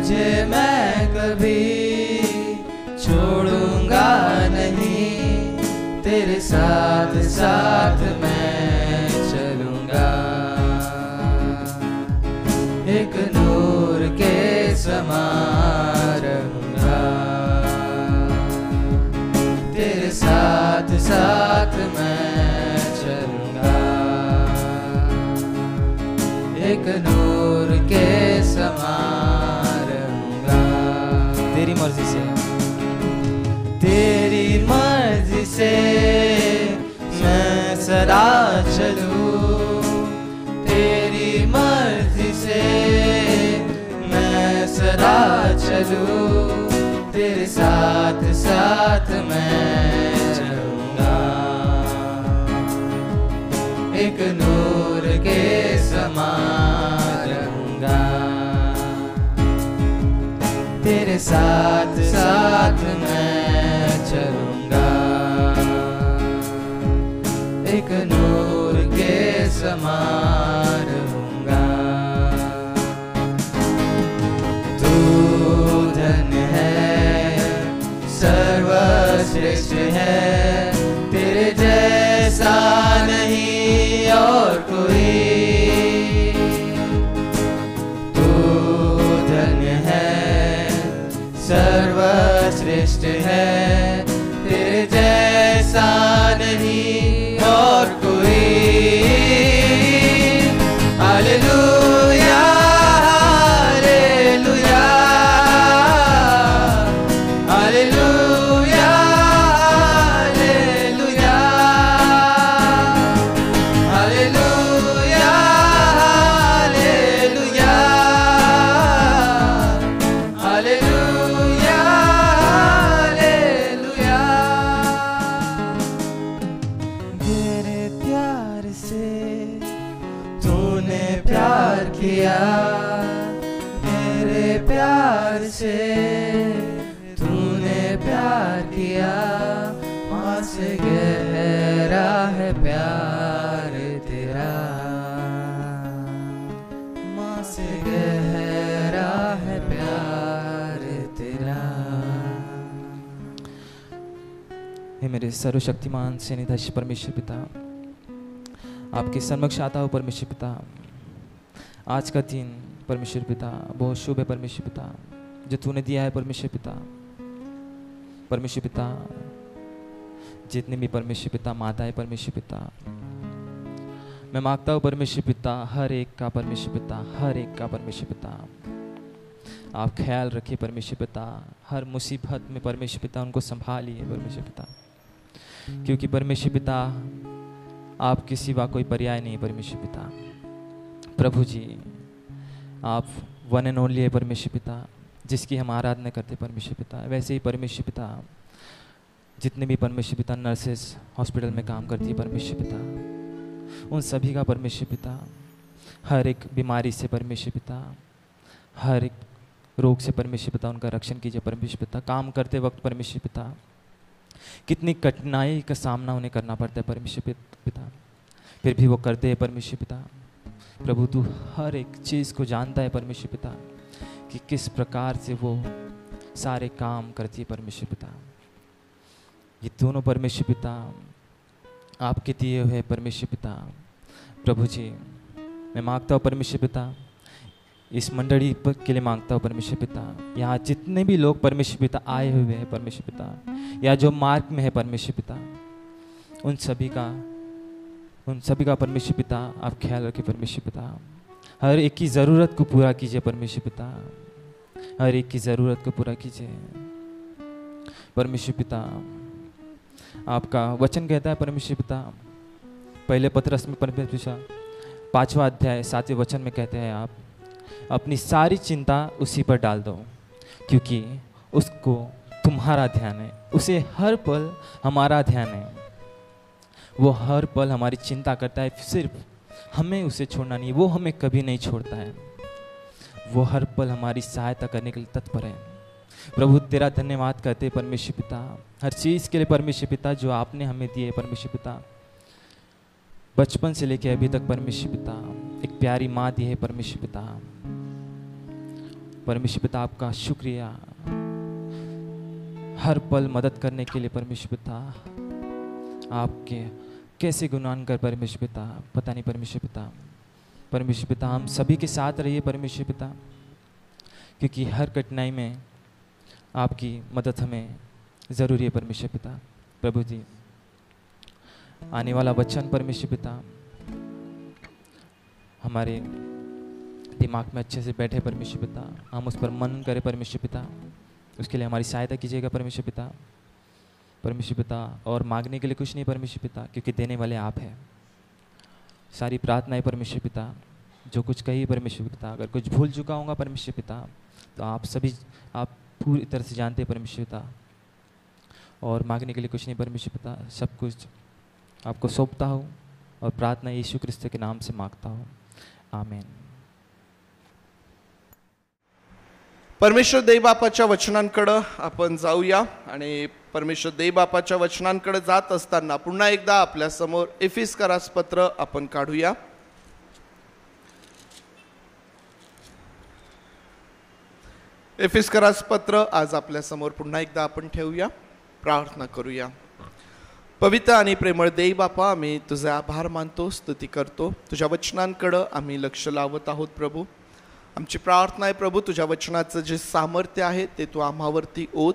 तुझे मैं कभी छोड़ूंगा नहीं, तेरे साथ साथ मैं चलूंगा। एक नूर के समान रहूंगा, तेरे साथ साथ मैं चलूंगा। एक नूर के समान रहूंगा। तेरी मर्जी से, तेरी मर्जी से मैं सदा चलूं, तेरी मर्जी से मैं सदा चलूं, तेरे साथ साथ मैं चलूंगा। एक नूर के समान रहूंगा, तेरे साथ साथ मैं चलूंगा। एक नूर के समान रहूंगा। तू धन्य है, सर्वश्रेष्ठ है, तेरे जैसा नहीं और कोई। तू धन्य है, सर्वश्रेष्ठ है, तेरे जैसा नहीं और कोई। Hallelujah hallelujah hallelujah hallelujah hallelujah hallelujah hallelujah. तेरे प्यार से तूने प्यार किया, मेरे प्यार से तूने प्यार किया। माँ से गहरा है प्यार तेरा, माँ से गहरा है प्यार तेरा। हे मेरे सर्वशक्तिमान से निधक्ष परमेश्वर पिता, आपके समक्ष आता हूँ परमेश्वर पिता। आज का दिन परमेश्वर पिता बहुत शुभ है परमेश्वर पिता, जो तूने दिया है परमेश्वर पिता। परमेश्वर पिता जितने भी परमेश्वर पिता माता है परमेश्वर पिता, मैं मांगता हूँ परमेश्वर पिता हर एक का परमेश्वर पिता, हर एक का परमेश्वर पिता आप ख्याल रखिए परमेश्वर पिता। हर मुसीबत में परमेश्वर पिता उनको संभालिए परमेश्वर पिता, क्योंकि परमेश्वर पिता आपके सिवा कोई पर्याय नहीं है परमेश्वर पिता। प्रभु जी आप वन एंड ओनली है परमेश्वर पिता, जिसकी हम आराधना करते परमेश्वर पिता। वैसे ही परमेश्वर पिता जितने भी परमेश्वर पिता नर्सेस हॉस्पिटल में काम करती है परमेश्वर पिता, उन सभी का परमेश्वर पिता हर एक बीमारी से परमेश्वर पिता, हर एक रोग से परमेश्वर पिता उनका रक्षण कीजिए परमेश्वर पिता। काम करते वक्त परमेश्वर पिता कितनी कठिनाई का सामना उन्हें करना पड़ता है परमेश्वर पिता, फिर भी वो करते हैं परमेश्वर पिता। प्रभु तू हर एक चीज़ को जानता है परमेश्वर पिता कि किस प्रकार से वो सारे काम करती है परमेश्वर पिता। ये दोनों परमेश्वर पिता आपके दिए हुए परमेश्वर पिता। प्रभु जी मैं मांगता हूँ परमेश्वर पिता, इस मंडली के लिए मांगता हूँ परमेश्वर पिता। यहाँ जितने भी लोग परमेश्वर पिता आए हुए हैं परमेश्वर पिता, या जो मार्ग में है परमेश्वर पिता, उन सभी का परमेश्वर पिता आप ख्याल रखिए परमेश्वर पिता। हर एक की ज़रूरत को पूरा कीजिए परमेश्वर पिता, हर एक की ज़रूरत को पूरा कीजिए परमेश्वर पिता। आपका वचन कहता है परमेश्वर पिता, पहले पतरस में परमेश्वर पिता 5वां अध्याय 7वें वचन में कहते हैं आप अपनी सारी चिंता उसी पर डाल दो, क्योंकि उसको तुम्हारा ध्यान है। उसे हर पल हमारा ध्यान है, वो हर पल हमारी चिंता करता है। सिर्फ हमें उसे छोड़ना नहीं, वो हमें कभी नहीं छोड़ता है। वो हर पल हमारी सहायता करने के लिए तत्पर है। प्रभु तेरा धन्यवाद करते परमेश्वर पिता, हर चीज़ के लिए परमेश्वर पिता जो आपने हमें दिए परमेश्वर पिता। बचपन से लेकर अभी तक परमेश्वर पिता एक प्यारी माँ दी है परमेश्वर पिता। परमेश्वर पिता आपका शुक्रिया हर पल मदद करने के लिए। परमेश्वर पिता आपके कैसे गुणगान कर परमेश्वर पिता, पता नहीं परमेश्वर पिता। परमेश्वर पिता हम सभी के साथ रहिए परमेश्वर पिता, क्योंकि हर कठिनाई में आपकी मदद हमें ज़रूरी है परमेश्वर पिता। प्रभु जी आने वाला वचन परमेश्वर पिता हमारे दिमाग में अच्छे से बैठे परमेश्वर पिता, हम उस पर मनन करें परमेश्वर पिता, उसके लिए हमारी सहायता कीजिएगा परमेश्वर पिता। परमेश्वर पिता और मांगने के लिए कुछ नहीं परमेश्वर पिता, क्योंकि देने वाले आप हैं। सारी प्रार्थनाएं परमेश्वर पिता जो कुछ कही परमेश्वर पिता, अगर कुछ भूल चुका होगा परमेश्वर पिता तो आप पूरी तरह से जानते हैं परमेश्वर पिता। और मांगने के लिए कुछ नहीं परमेश्वर पिता, सब कुछ आपको सौंपता हूँ और प्रार्थना यीशु क्रिस्त के नाम से मांगता हूँ, आमीन। परमेश्वर देवबापाच्या वचनांकडे आपण जाऊया आणि परमेश्वर देवबापाच्या वचनांकडे जात असताना पुन्हा एकदा आपल्या समोर एफिसकरास पत्र आपण काढूया। एफिसकरास पत्र आज आपल्या समोर पुन्हा एकदा आपण ठेवूया, प्रार्थना करूया। पवित्र आणि प्रेमळ देवबापा, आम्ही तुझे आभार मानतो, स्तुती करतो। तुझ्या वचनांकडे आम्ही लक्ष लावत आहोत प्रभू। आमची प्रार्थना आहे प्रभू, तुझ्या वचनाचं जे सामर्थ्य आहे ते तू आम्हावरती ओत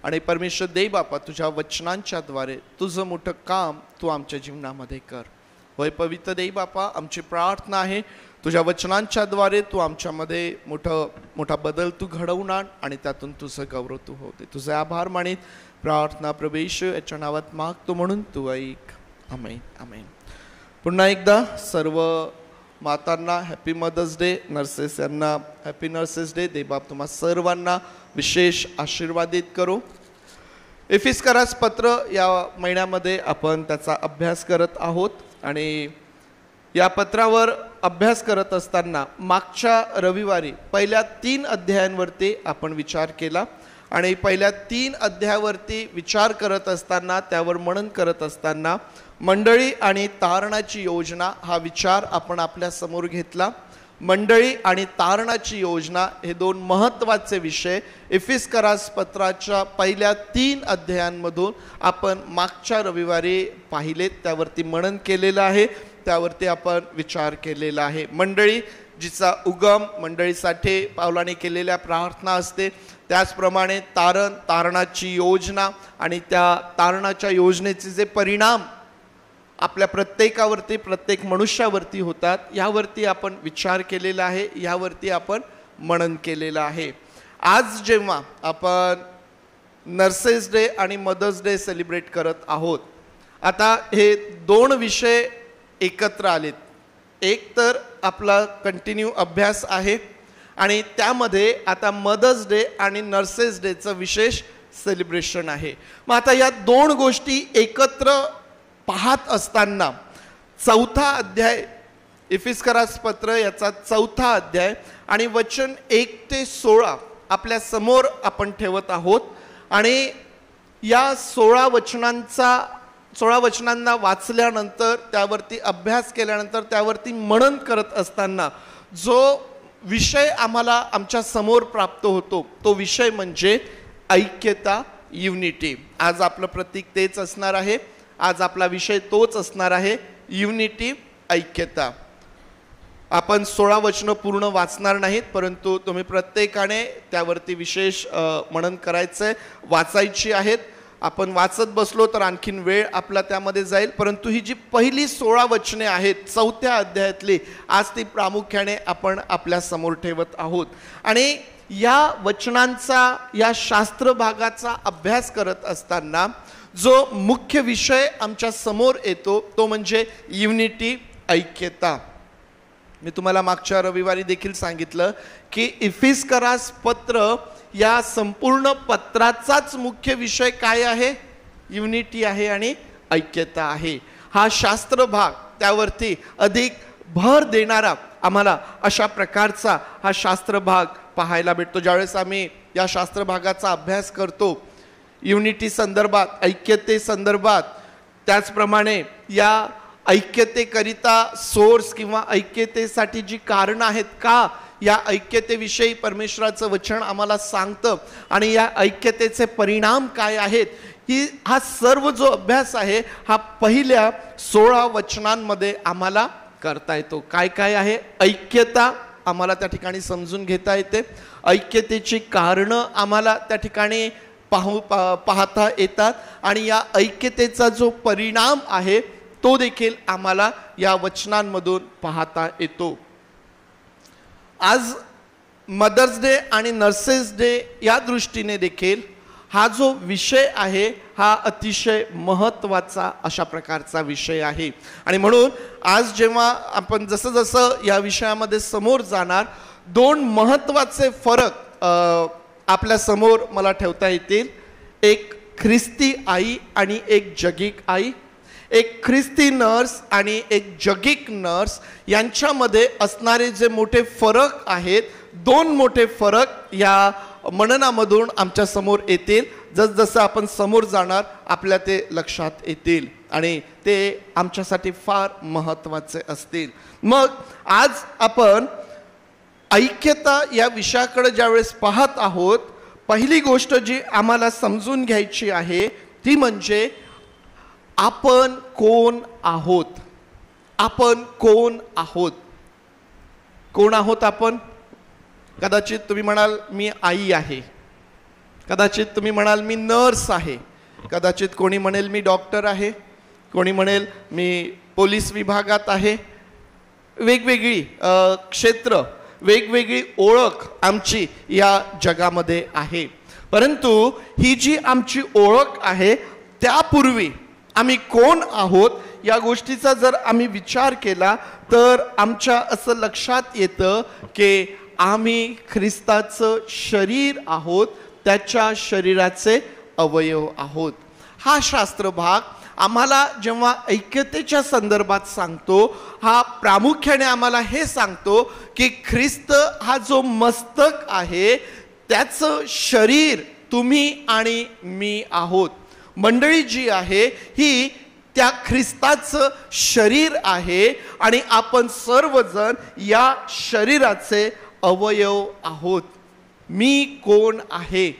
आणि परमेश्वर देवबापा तुझ्या वचनांच्या द्वारे तुझं मोठं काम तू आमच्या जीवनामध्ये कर। होय पवित्र देवबापा, आमची प्रार्थना आहे तुझ्या वचनांच्या द्वारे तू आमच्यामध्ये मोठा बदल तू घडवून आण आणि त्यातून तुझं गौरव तू होते। तुझे आभार मानित प्रार्थना प्रभू येशू याच्या नावात मागतो म्हणून तू ऐक, आमेन आमेन। पुन्हा एकदा सर्व मातांना हॅपी मदर्स डे, नर्सेस यांना हॅपी नर्सेस डे। देवबाप तुम्हा सर्वांना विशेष आशीर्वादित करो। एफिसकरास पत्र या महिन्यामध्ये आपण त्याचा अभ्यास करत आहोत आणि या पत्रावर अभ्यास करत असताना मागच्या रविवारी पहिल्या 3 अध्यायांवरती आपण विचार केला आणि पहिल्या 3 अध्यायावरती विचार करत असताना, त्यावर मनन करत असताना मंडळी आणि तारणाची योजना हा विचार आपण आपल्या समोर घेतला। मंडळी आणि तारणाची योजना हे 2 महत्त्वाचे विषय एफिसकरास पत्राच्या पहिल्या 3 अध्यायांमधून आपण मागच्या रविवारी पाहिलेत, त्यावरती मनन केलेलं आहे, त्यावरती आपण विचार केलेला आहे। मंडळी जिचा उगम मंडळीसाठी पावलाने केलेल्या प्रार्थना असते, त्याचप्रमाणे तारणाची योजना आणि त्या तारणाच्या योजनेचे जे परिणाम आपल्या प्रत्येकावरती प्रत्येक मनुष्यावरती होतात यावरती आपण विचार केलेला आहे, यावरती आपण मनन केलेलं आहे। आज जेव्हा आपण नर्सेस डे आणि मदर्स डे सेलिब्रेट करत आहोत, आता हे 2 विषय एकत्र आलेत। एक तर आपला कंटिन्यू अभ्यास आहे आणि त्यामध्ये आता मदर्स डे आणि नर्सेस डेचं विशेष सेलिब्रेशन आहे। मग आता या 2 गोष्टी एकत्र पाहत असताना 4था अध्याय एफिसकरास पत्र याचा 4था अध्याय आणि वचन 1 ते 16 आपल्या समोर आपण ठेवत आहोत आणि या 16 वचनांना वाचल्यानंतर, त्यावरती अभ्यास केल्यानंतर, त्यावरती मनन करत असताना जो विषय आम्हाला आमच्या समोर प्राप्त होतो तो विषय म्हणजे ऐक्यता, युनिटी। आज आपलं प्रतीक तेच असणार आहे, आज आपला विषय तोच असणार आहे, युनिटी, ऐक्यता। आपण 16 वचनं पूर्ण वाचणार नाहीत, परंतु तुम्ही प्रत्येकाने त्यावरती विशेष मनन करायचंय, वाचायची आहेत। आपण वाचत बसलो तर आणखीन वेळ आपला त्यामध्ये जाईल, परंतु ही जी पहिली 16 वचने आहेत 4थ्या अध्यायातली, आज ती प्रामुख्याने आपण आपल्या समोर ठेवत आहोत आणि या वचनांचा, या शास्त्र भागाचा अभ्यास करत असताना जो मुख्य विषय आमच्या समोर येतो तो म्हणजे युनिटी, ऐक्यता। मी तुम्हाला मागच्या रविवारी देखील सांगितलं की एफिसकरास पत्र या संपूर्ण पत्राचाच मुख्य विषय काय आहे? युनिटी आहे आणि ऐक्यता आहे। हा शास्त्र भाग त्यावरती अधिक भर देणारा आम्हाला अशा प्रकारचा हा शास्त्र भाग पाहायला भेटतो। ज्यावेळेस आम्ही या शास्त्र भागाचा अभ्यास करतो युनिटी संदर्भात, ऐक्यते संदर्भात, त्याचप्रमाणे या ऐक्यतेकरिता सोर्स किंवा ऐक्यतेसाठी जी कारणं आहेत का या ऐक्यतेविषयी परमेश्वराचं वचन आम्हाला सांगतं आणि या ऐक्यतेचे परिणाम काय आहेत हा सर्व जो अभ्यास आहे हा पहिल्या 16 वचनांमध्ये आम्हाला करता येतो. काय काय आहे? ऐक्यता आम्हाला त्या ठिकाणी समजून घेता येते, ऐक्यतेची कारणं आम्हाला त्या ठिकाणी पाहता येतात आणि या ऐक्यतेचा जो परिणाम आहे तो देखील आम्हाला या वचनांमधून पाहता येतो. आज मदर्स डे आणि नर्सेस डे या दृष्टीने देखील हा जो विषय आहे हा अतिशय महत्त्वाचा अशा प्रकारचा विषय आहे आणि म्हणून आज जेव्हा आपण जसं जसं या विषयामध्ये समोर जाणार 2 महत्त्वाचे फरक आपल्या समोर मला ठेवता येतील. एक ख्रिस्ती आई आणि एक जगिक आई, एक ख्रिस्ती नर्स आणि एक जगिक नर्स यांच्यामध्ये असणारे जे मोठे फरक आहेत, 2 मोठे फरक या मननामधून आमच्या समोर येतील. जसजसं आपण समोर जाणार आपल्या ते लक्षात येतील आणि ते आमच्यासाठी फार महत्त्वाचे असतील. मग आज आपण ऐक्यता या विषयाकडे ज्यावेळेस पाहत आहोत, पहिली गोष्ट जी आम्हाला समजून घ्यायची आहे ती म्हणजे आपण कोण आहोत. आपण कोण आहोत? कोण आहोत आपण? कदाचित तुम्ही म्हणाल मी आई आहे, कदाचित तुम्ही म्हणाल मी नर्स आहे, कदाचित कोणी म्हणेल मी डॉक्टर आहे, कोणी म्हणेल मी पोलीस विभागात आहे. वेगवेगळी क्षेत्र, वेगवेगळी ओळख आमची या जगामध्ये आहे. परंतु ही जी आमची ओळख आहे त्यापूर्वी आम्ही कोण आहोत या गोष्टीचा जर आम्ही विचार केला तर आमच्या असं लक्षात येतं की आम्ही ख्रिस्ताचं शरीर आहोत, त्याच्या शरीराचे अवयव आहोत. हा शास्त्र भाग आम्हाला जेव्हा ऐक्यतेच्या संदर्भात सांगतो हा प्रामुख्याने आम्हाला हे सांगतो की ख्रिस्त हा जो मस्तक आहे त्याचं शरीर तुम्ही आणि मी आहोत. मंडळी जी आहे ही त्या ख्रिस्ताचं शरीर आहे आणि आपण सर्वजण या शरीराचे अवयव आहोत. मी कोण आहे?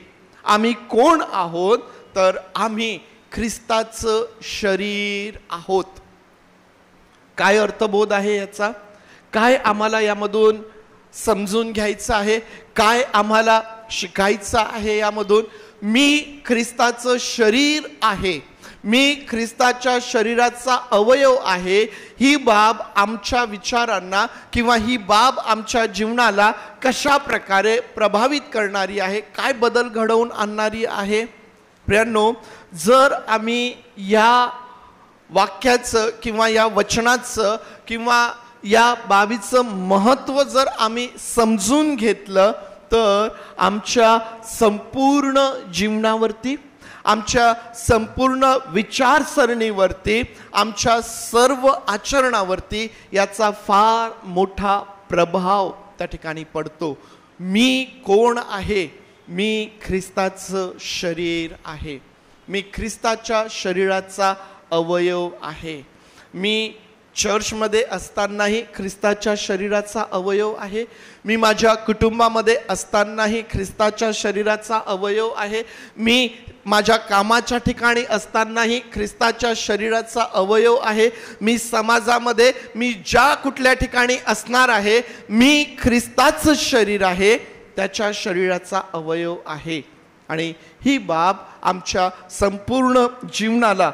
आम्ही कोण आहोत? तर आम्ही ख्रिस्ताचं शरीर आहोत. काय अर्थबोध आहे याचा? काय आम्हाला यामधून समजून घ्यायचं आहे? काय आम्हाला शिकायचं आहे यामधून? मी ख्रिस्ताचं शरीर आहे, मी ख्रिस्ताच्या शरीराचा अवयव आहे, ही बाब आमच्या विचारांना किंवा ही बाब आमच्या जीवनाला कशा प्रकारे प्रभावित करणारी आहे, काय बदल घडवून आणणारी आहे? प्रियांनो, जर आम्ही या वाक्याचं किंवा या वचनाचं किंवा या बाबीचं महत्त्व जर आम्ही समजून घेतलं तर आमच्या संपूर्ण जीवनावरती, आमच्या संपूर्ण विचारसरणीवरती, आमच्या सर्व आचरणावरती याचा फार मोठा प्रभाव त्या ठिकाणी पडतो. मी कोण आहे? मी ख्रिस्ताचं शरीर आहे, मी ख्रिस्ताच्या शरीराचा अवयव आहे. मी चर्चमध्ये असतानाही ख्रिस्ताच्या शरीराचा अवयव आहे, मी माझ्या कुटुंबामध्ये असतानाही ख्रिस्ताच्या शरीराचा अवयव आहे, मी माझ्या कामाच्या ठिकाणी असतानाही ख्रिस्ताच्या शरीराचा अवयव आहे, मी समाजामध्ये मी ज्या कुठल्या ठिकाणी असणार आहे मी ख्रिस्ताचं शरीर आहे, त्याच्या शरीराचा अवयव आहे. आणि ही बाब आमच्या संपूर्ण जीवनाला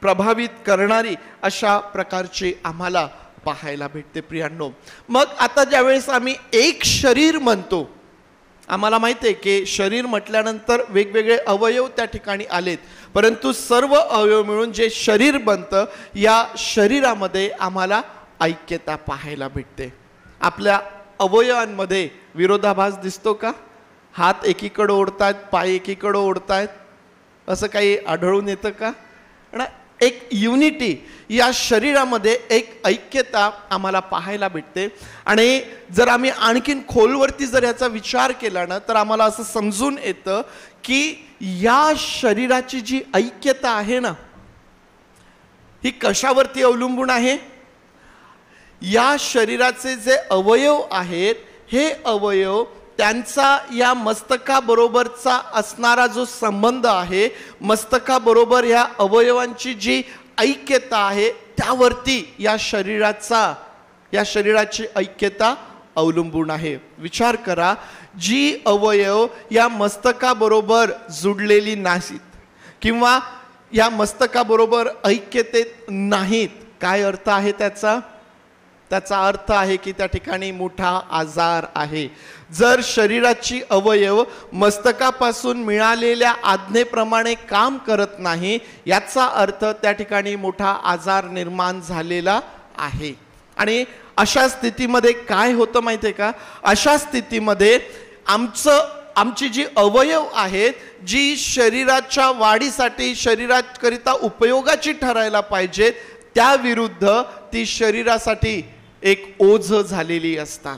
प्रभावित करणारी अशा प्रकारची आम्हाला पाहायला भेटते. प्रियांनो, मग आता ज्यावेळेस आम्ही एक शरीर म्हणतो, आम्हाला माहिती आहे की शरीर म्हटल्यानंतर वेगवेगळे अवयव त्या ठिकाणी आलेत, परंतु सर्व अवयव मिळून जे शरीर बनतं या शरीरामध्ये आम्हाला ऐक्यता पाहायला भेटते. आपल्या अवयवांमध्ये विरोधाभास दिसतो का? हात एकीकडे ओढतायत, पाय एकीकडे ओढतायत, असं काही आढळून येतं का? एक युनिटी या शरीरामध्ये, एक ऐक्यता आम्हाला पाहायला भेटते. आणि जर आम्ही आणखीन खोलवरती जर याचा विचार केला ना तर आम्हाला असं समजून येतं की या शरीराची जी ऐक्यता आहे ना ही कशावरती अवलंबून आहे? या शरीराचे जे अवयव आहेत हे अवयव त्यांचा या मस्तकाबरोबरचा असणारा जो संबंध आहे, मस्तकाबरोबर या अवयवांची जी ऐक्यता आहे, त्यावरती या शरीराची ऐक्यता अवलंबून आहे. विचार करा, जी अवयव या मस्तकाबरोबर जुडलेली नाहीत किंवा या मस्तकाबरोबर ऐक्यतेत नाहीत, काय अर्थ आहे त्याचा? त्याचा अर्थ आहे की त्या ठिकाणी मोठा आजार आहे. जर शरीराची अवयव मस्तकापासून मिळालेल्या आज्ञेप्रमाणे काम करत नाही, याचा अर्थ त्या ठिकाणी मोठा आजार निर्माण झालेला आहे. आणि अशा स्थितीमध्ये काय होतं माहिती आहे का? अशा स्थितीमध्ये आमची जी अवयव आहेत, जी शरीराच्या वाढीसाठी शरीराकरिता उपयोगाची ठरायला पाहिजेत, त्याविरुद्ध ती शरीरासाठी एक ओझ झालेली असतात.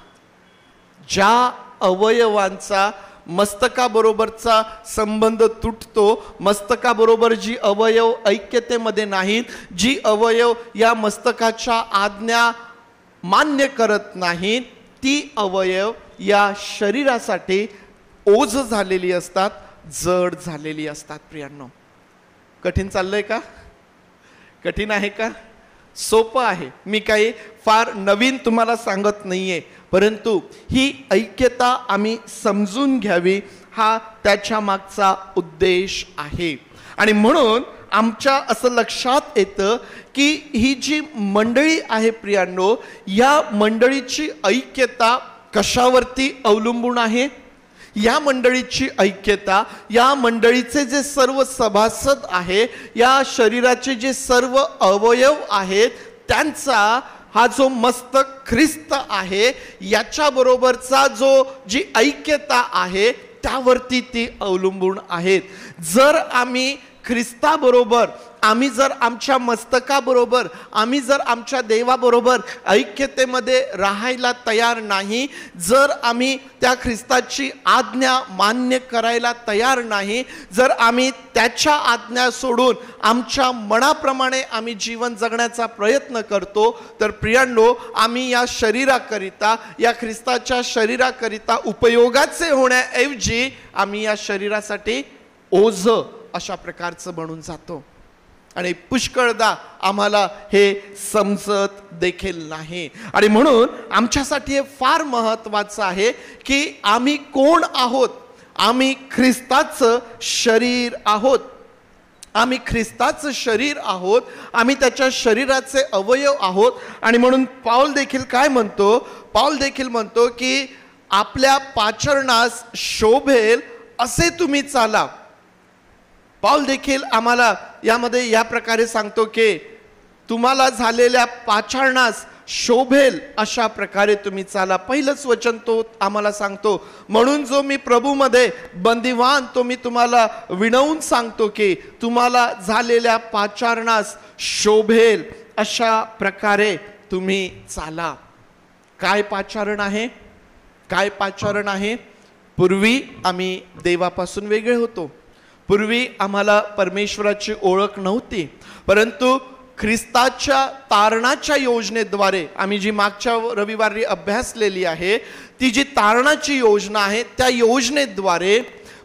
ज्या अवयवांचा मस्तकाबरोबरचा संबंध तुटतो, मस्तकाबरोबर जी अवयव ऐक्यतेमध्ये नाहीत, जी अवयव या मस्तकाच्या आज्ञा मान्य करत नाहीत, ती अवयव या शरीरासाठी ओझ झालेली असतात, जड झालेली असतात. प्रियांनो, कठीण चाललंय का? कठीण आहे का? सोपं आहे. मी काही फार नवीन तुम्हाला सांगत नाहीये, परंतु ही ऐक्यता आम्ही समजून घ्यावी, हा त्याच्या मागचा उद्देश आहे. आणि म्हणून आमच्या असं लक्षात येतं की ही जी मंडळी आहे प्रियांनो, या मंडळीची ऐक्यता कशावरती अवलंबून आहे? या मंडळीची ऐक्यता, या मंडळीचे जे सर्व सभासद आहे, या शरीराचे जे सर्व अवयव आहेत, त्यांचा हा जो मस्तक ख्रिस्त आहे, याच्या बरोबरचा जी ऐक्यता आहे, त्यावरती ती अवलंबून आहेत. जर आम्ही ख्रिस्ताबरोबर, आम्ही जर आमच्या मस्तकाबरोबर, आम्ही जर आमच्या देवाबरोबर ऐक्यतेमध्ये राहायला तयार नाही, जर आम्ही त्या ख्रिस्ताची आज्ञा मान्य करायला तयार नाही, जर आम्ही त्याच्या आज्ञा सोडून आमच्या मनाप्रमाणे आम्ही जीवन जगण्याचा प्रयत्न करतो, तर प्रियांनो, आम्ही या शरीराकरिता, या ख्रिस्ताच्या शरीराकरिता उपयोगाचे होण्याऐवजी आम्ही या शरीरासाठी ओझ अशा प्रकारचं बनून जातो. आणि पुष्कळदा आम्हाला हे समजत देखील नाही. आणि म्हणून आमच्यासाठी हे फार महत्त्वाचं आहे की आम्ही कोण आहोत? आम्ही ख्रिस्ताचं शरीर आहोत. आम्ही ख्रिस्ताचं शरीर आहोत, आम्ही त्याच्या शरीराचे अवयव आहोत. आणि म्हणून पाऊल देखील काय म्हणतो? पाऊल देखील म्हणतो की आपल्या पाचरणास शोभेल असे तुम्ही चाला. पाऊल देखील आम्हाला यामध्ये या प्रकारे सांगतो की तुम्हाला झालेल्या पाचारणास शोभेल अशा प्रकारे तुम्ही चाला. पहिलंच वचन तो आम्हाला सांगतो, म्हणून जो मी प्रभूमध्ये बंदिवान, तो मी तुम्हाला विनवून सांगतो की तुम्हाला झालेल्या पाचारणास शोभेल अशा प्रकारे तुम्ही चाला. काय पाचारण आहे? काय पाचारण आहे? पूर्वी आम्ही देवापासून वेगळे होतो. पूर्वी आम्हाला परमेश्वराची ओळख नव्हती, परंतु ख्रिस्ताच्या तारणाच्या योजनेद्वारे, आम्ही जी मागच्या रविवारी अभ्यासलेली आहे, ती जी तारणाची योजना आहे, त्या योजनेद्वारे,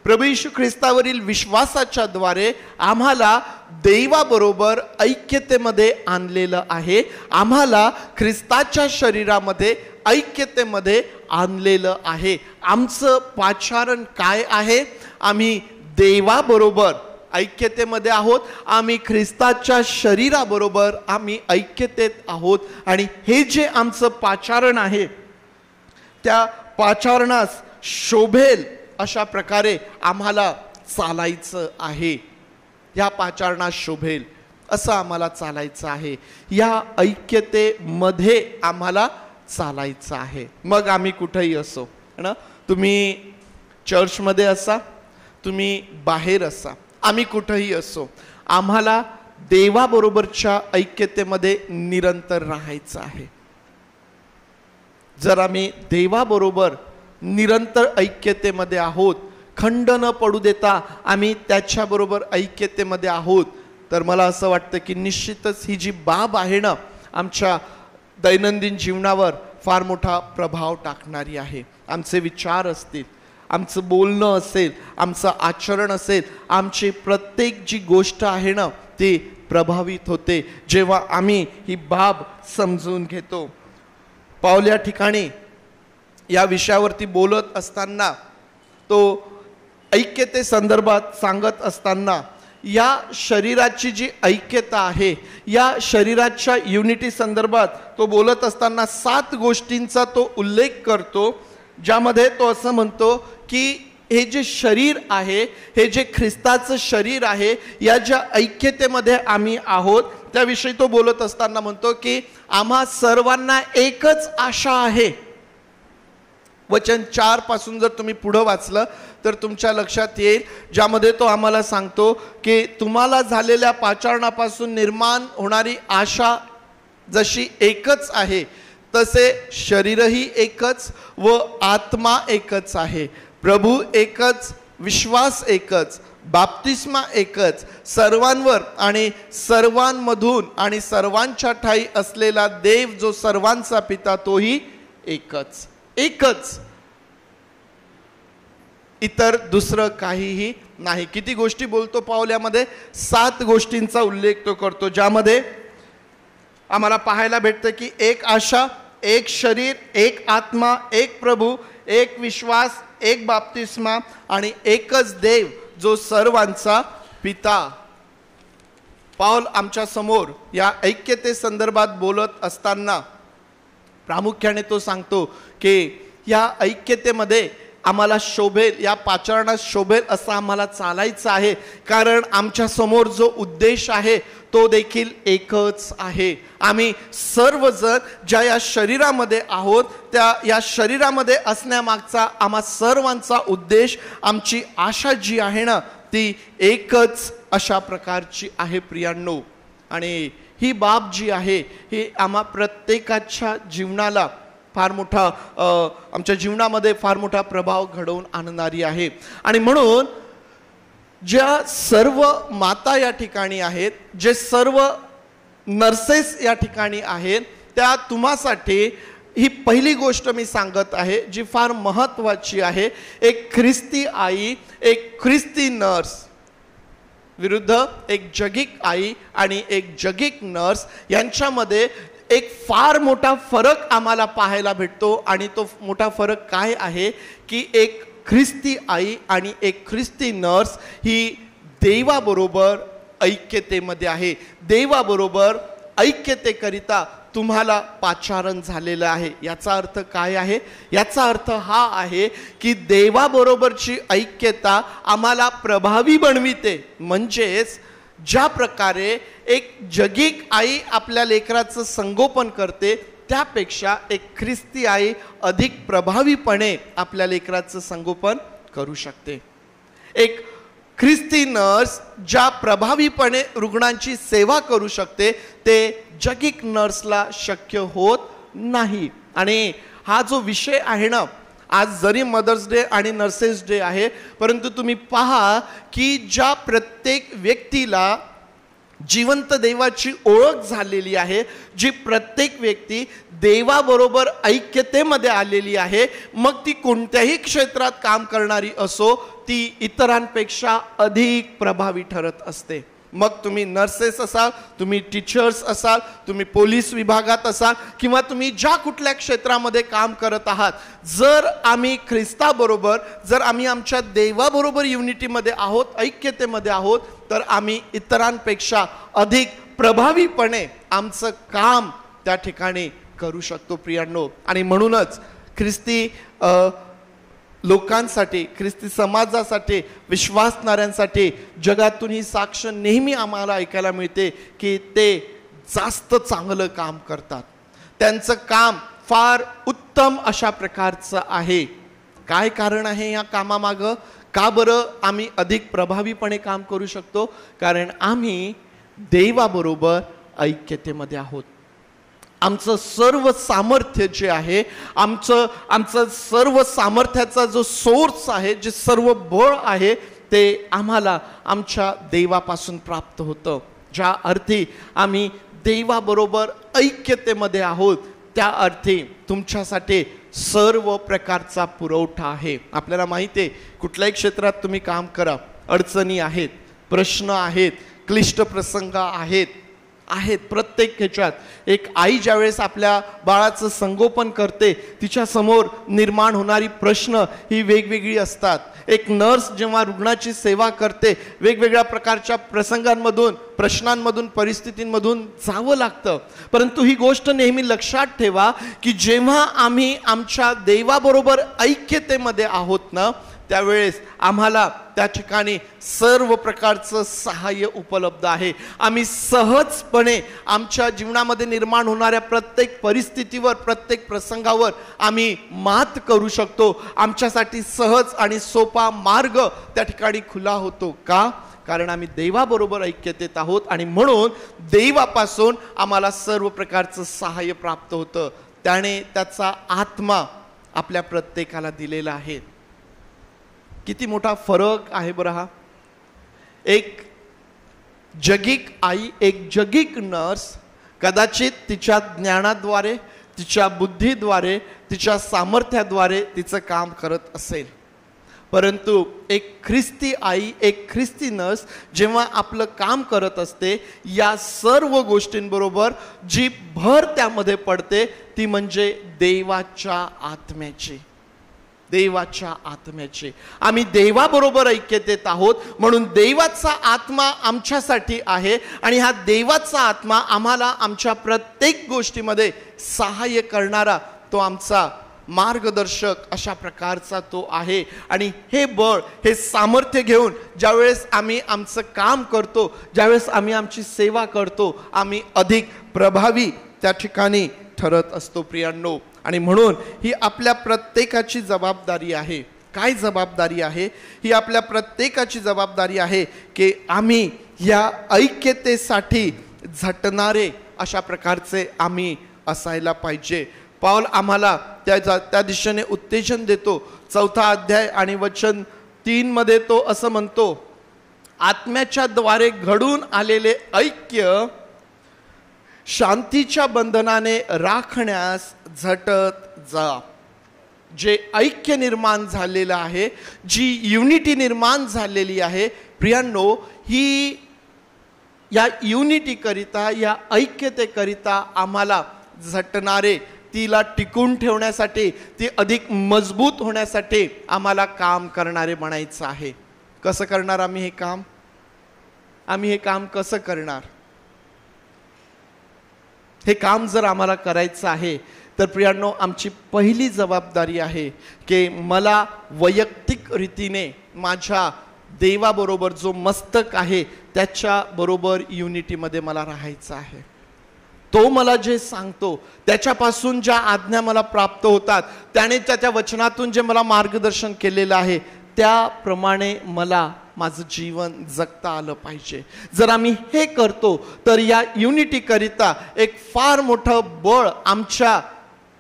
प्रभू येशू ख्रिस्तावरील विश्वासाच्या द्वारे आम्हाला देवाबरोबर ऐक्यतेमध्ये आणलेलं आहे. आम्हाला ख्रिस्ताच्या शरीरामध्ये ऐक्यतेमध्ये आणलेलं आहे. आमचं पाचारण काय आहे? आम्ही देवाबरोबर ऐक्यतेमध्ये आहोत, आम्ही ख्रिस्ताच्या शरीराबरोबर आम्ही ऐक्यतेत आहोत. आणि हे जे आमचं पाचारण आहे, त्या पाचारणास शोभेल अशा प्रकारे आम्हाला चालायचं आहे. या पाचारणास शोभेल असं आम्हाला चालायचं आहे. या ऐक्यतेमध्ये आम्हाला चालायचं आहे. मग आम्ही कुठेही असो ना, तुम्ही चर्चमध्ये असा, तुम्ही बाहेर असा, आम्ही कुठेही असो, आम्हाला देवाबरोबरच्या ऐक्यतेमध्ये निरंतर राहायचं आहे. जर आम्ही देवाबरोबर निरंतर ऐक्यतेमध्ये आहोत, खंड न पडू देता आम्ही त्याच्याबरोबर ऐक्यतेमध्ये आहोत, तर मला असं वाटतं की निश्चितच ही जी बाब आहे ना, आमच्या दैनंदिन जीवनावर फार मोठा प्रभाव टाकणारी आहे. आमचे विचार असतील, आमचं बोलणं असेल, आमचं आचरण असेल, आमची प्रत्येक जी गोष्ट आहे ना ती प्रभावित होते जेव्हा आम्ही ही बाब समजून घेतो. पाऊल या ठिकाणी या विषयावरती बोलत असताना, तो ऐक्यते संदर्भात सांगत असताना, या शरीराची जी ऐक्यता आहे, या शरीराच्या युनिटी संदर्भात तो बोलत असताना 7 गोष्टींचा तो उल्लेख करतो, ज्यामध्ये तो असं म्हणतो की हे जे शरीर आहे, हे जे ख्रिस्ताचं शरीर आहे, या ज्या ऐक्यतेमध्ये आम्ही आहोत त्याविषयी तो बोलत असताना म्हणतो की आम्हा सर्वांना एकच आशा आहे. वचन 4 पासून जर तुम्ही पुढे वाचलं तर तुमच्या लक्षात येईल, ज्यामध्ये तो आम्हाला सांगतो की तुम्हाला झालेल्या पाचारणापासून निर्माण होणारी आशा जशी एकच आहे तसे शरीरही एकच व आत्मा एकच आहे. प्रभू एकच, विश्वास एकच, बाप्तिस्मा एकच, सर्वांवर आणि सर्वांमधून आणि सर्वांच्या ठाई असलेला देव जो सर्वांचा पिता तोही एकच. एकच, इतर दुसरं काहीही नाही. किती गोष्टी बोलतो पाऊल यामध्ये? 7 गोष्टींचा उल्लेख तो करतो, ज्यामध्ये आम्हाला पाहायला भेटतं की एक आशा, एक शरीर, एक आत्मा, एक प्रभू, एक विश्वास, एक बाप्तिस्मा आणि एकच देव जो सर्वांचा पिता. पाऊल आमच्या समोर या ऐक्यते संदर्भात बोलत असताना प्रामुख्याने तो सांगतो की या ऐक्यतेमध्ये आम्हाला शोभेल, या पाचारणात शोभेल असं आम्हाला चालायचं आहे, कारण आमच्या समोर जो उद्देश आहे तो देखील एकच आहे. आम्ही सर्वजण ज्या या शरीरामध्ये आहोत, त्या या शरीरामध्ये असण्यामागचा आम्हा सर्वांचा उद्देश, आमची आशा जी आहे ना ती एकच अशा प्रकारची आहे प्रियांनो. आणि ही बाब जी आहे ही आम्हा प्रत्येकाच्या जीवनाला फार मोठा आमच्या जीवनामध्ये फार मोठा प्रभाव घडवून आणणारी आहे. आणि म्हणून ज्या सर्व माता या ठिकाणी आहेत, जे सर्व नर्सेस या ठिकाणी आहेत, त्या तुम्हासाठी ही पहिली गोष्ट मी सांगत आहे जी फार महत्त्वाची आहे. एक ख्रिस्ती आई, एक ख्रिस्ती नर्स विरुद्ध एक जगिक आई आणि एक जगिक नर्स यांच्यामध्ये एक फार मोठा फरक आम्हाला पाहायला भेटतो. आणि तो मोठा फरक काय आहे की एक ख्रिस्ती आई आणि एक ख्रिस्ती नर्स ही देवाबरोबर ऐक्यतेमध्ये आहे. देवाबरोबर ऐक्यतेकरिता तुम्हाला पाचारण झालेलं आहे. याचा अर्थ काय आहे? याचा अर्थ हा आहे की देवाबरोबरची ऐक्यता आम्हाला प्रभावी बनविते. म्हणजेच ज्या प्रकारे एक जगिक आई आपल्या लेकराचं संगोपन करते, त्यापेक्षा एक ख्रिस्ती आई अधिक प्रभावीपणे आपल्या लेकराचं संगोपन करू शकते. एक ख्रिस्ती नर्स ज्या प्रभावीपणे रुग्णांची सेवा करू शकते ते जगिक नर्सला शक्य होत नाही. आणि हा जो विषय आहे ना, आज जरी मदर्स डे आणि नर्सेस डे आहे, परंतु तुम्ही पहा की ज्या प्रत्येक व्यक्तीला जिवंत देवाची ओळख झालेली आहे, जी प्रत्येक व्यक्ती देवाबरोबर ऐक्यतेमध्ये आलेली आहे, मग ती कोणत्याही क्षेत्रात काम करणारी असो, ती इतरांपेक्षा अधिक प्रभावी ठरत असते. मग तुम्ही नर्सेस असाल, तुम्ही टीचर्स असाल, तुम्ही पोलीस विभागात असाल किंवा तुम्ही ज्या कुठल्या क्षेत्रामध्ये काम करत आहात, जर आम्ही ख्रिस्ताबरोबर, जर आम्ही आमच्या देवाबरोबर युनिटीमध्ये आहोत, ऐक्यतेमध्ये आहोत, तर आम्ही इतरांपेक्षा अधिक प्रभावीपणे आमचं काम त्या ठिकाणी करू शकतो प्रियांनो. आणि म्हणूनच ख्रिस्ती लोकांसाठी, ख्रिस्ती समाजासाठी, विश्वासणाऱ्यांसाठी जगातून ही साक्ष नेहमी आम्हाला ऐकायला मिळते की ते जास्त चांगलं काम करतात. त्यांचं काम फार उत्तम अशा प्रकारचं आहे. काय कारण आहे या कामामागं? का बरं आम्ही अधिक प्रभावीपणे काम करू शकतो? कारण आम्ही देवाबरोबर ऐक्यतेमध्ये आहोत. आमचं सर्व सामर्थ्य जे आहे, आमचं सर्व सामर्थ्याचा जो सोर्स आहे, जे सर्व बळ आहे, ते आम्हाला आमच्या देवापासून प्राप्त होतं. ज्या अर्थी आम्ही देवाबरोबर ऐक्यतेमध्ये आहोत, त्या अर्थी तुमच्यासाठी सर्व प्रकारचा पुरवठा आहे. आपल्याला माहिती आहे, कुठल्याही क्षेत्रात तुम्ही काम करा, अडचणी आहेत, प्रश्न आहेत, क्लिष्ट प्रसंग आहेत. प्रत्येक ह्याच्यात एक आई ज्यावेळेस आपल्या बाळाचं संगोपन करते, तिच्या समोर निर्माण होणारी प्रश्न ही वेगवेगळी असतात. एक नर्स जेव्हा रुग्णाची सेवा करते, वेगवेगळ्या प्रकारच्या प्रसंगांमधून, प्रश्नांमधून, परिस्थितींमधून जावं लागतं. परंतु ही गोष्ट नेहमी लक्षात ठेवा की जेव्हा आम्ही आमच्या देवाबरोबर ऐक्यतेमध्ये आहोत ना, त्यावेळेस आम्हाला त्या ठिकाणी सर्व प्रकारचं सहाय्य उपलब्ध आहे. आम्ही सहजपणे आमच्या जीवनामध्ये निर्माण होणाऱ्या प्रत्येक परिस्थितीवर, प्रत्येक प्रसंगावर आम्ही मात करू शकतो. आमच्यासाठी सहज आणि सोपा मार्ग त्या ठिकाणी खुला होतो. का? कारण आम्ही देवाबरोबर ऐक्यतेत आहोत आणि म्हणून देवापासून आम्हाला सर्व प्रकारचं सहाय्य प्राप्त होतं. त्याने त्याचा आत्मा आपल्या प्रत्येकाला दिलेला आहे. किती मोठा फरक आहे बरं हा. एक जगिक आई, एक जगिक नर्स कदाचित तिच्या ज्ञानाद्वारे, तिच्या बुद्धीद्वारे, तिच्या सामर्थ्याद्वारे तिचं काम करत असेल. परंतु एक ख्रिस्ती आई, एक ख्रिस्ती नर्स जेव्हा आपलं काम करत असते, या सर्व गोष्टींबरोबर जी भर त्यामध्ये पडते ती म्हणजे देवाच्या आत्म्याची. देवाच्या आत्म्याचे. आम्ही देवाबरोबर ऐक्यतेत आहोत म्हणून देवाचा आत्मा आमच्यासाठी आहे आणि हा देवाचा आत्मा आम्हाला आमच्या प्रत्येक गोष्टीमध्ये सहाय्य करणारा, तो आमचा मार्गदर्शक अशा प्रकारचा तो आहे. आणि हे बळ, हे सामर्थ्य घेऊन ज्यावेळेस आम्ही आमचं काम करतो, ज्यावेळेस आम्ही आमची सेवा करतो, आम्ही अधिक प्रभावी त्या ठिकाणी ठरत असतो प्रियांनो. आणि म्हणून ही आपल्या प्रत्येकाची जबाबदारी आहे. काय जबाबदारी आहे? ही आपल्या प्रत्येकाची जबाबदारी आहे की आम्ही या ऐक्यतेसाठी झटणारे अशा प्रकारचे आम्ही असायला पाहिजे. पौल आम्हाला त्या दिशेने उत्तेजन देतो. 4 अध्याय आणि वचन 3 मध्ये तो असं म्हणतो, आत्म्याच्या द्वारे घडून आलेले ऐक्य शांतीच्या बंधनाने राखण्यास झटत जा. जे ऐक्य निर्माण झालेलं आहे, जी युनिटी निर्माण झालेली आहे प्रियांनो, ही या युनिटी करिता, या ऐक्यतेकरिता आम्हाला झटणारे, तिला टिकून ठेवण्यासाठी, ती अधिक मजबूत होण्यासाठी आम्हाला काम करणारे बनायचं आहे. कसं करणार आम्ही हे काम? आम्ही हे काम कसं करणार? हे काम जर आम्हाला करायचं आहे तर प्रियांनो, आमची पहिली जबाबदारी आहे की मला वैयक्तिक रीतीने माझ्या देवाबरोबर जो मस्तक आहे त्याच्या बरोबर युनिटीमध्ये मला राहायचं आहे. तो मला जे सांगतो, त्याच्यापासून ज्या आज्ञा मला प्राप्त होतात, त्याने त्याच्या वचनातून जे मला मार्गदर्शन केलेलं आहे, त्याप्रमाणे मला माझं जीवन जगता आलं पाहिजे. जर आम्ही हे करतो तर या युनिटी करिता एक फार मोठं बळ आमच्या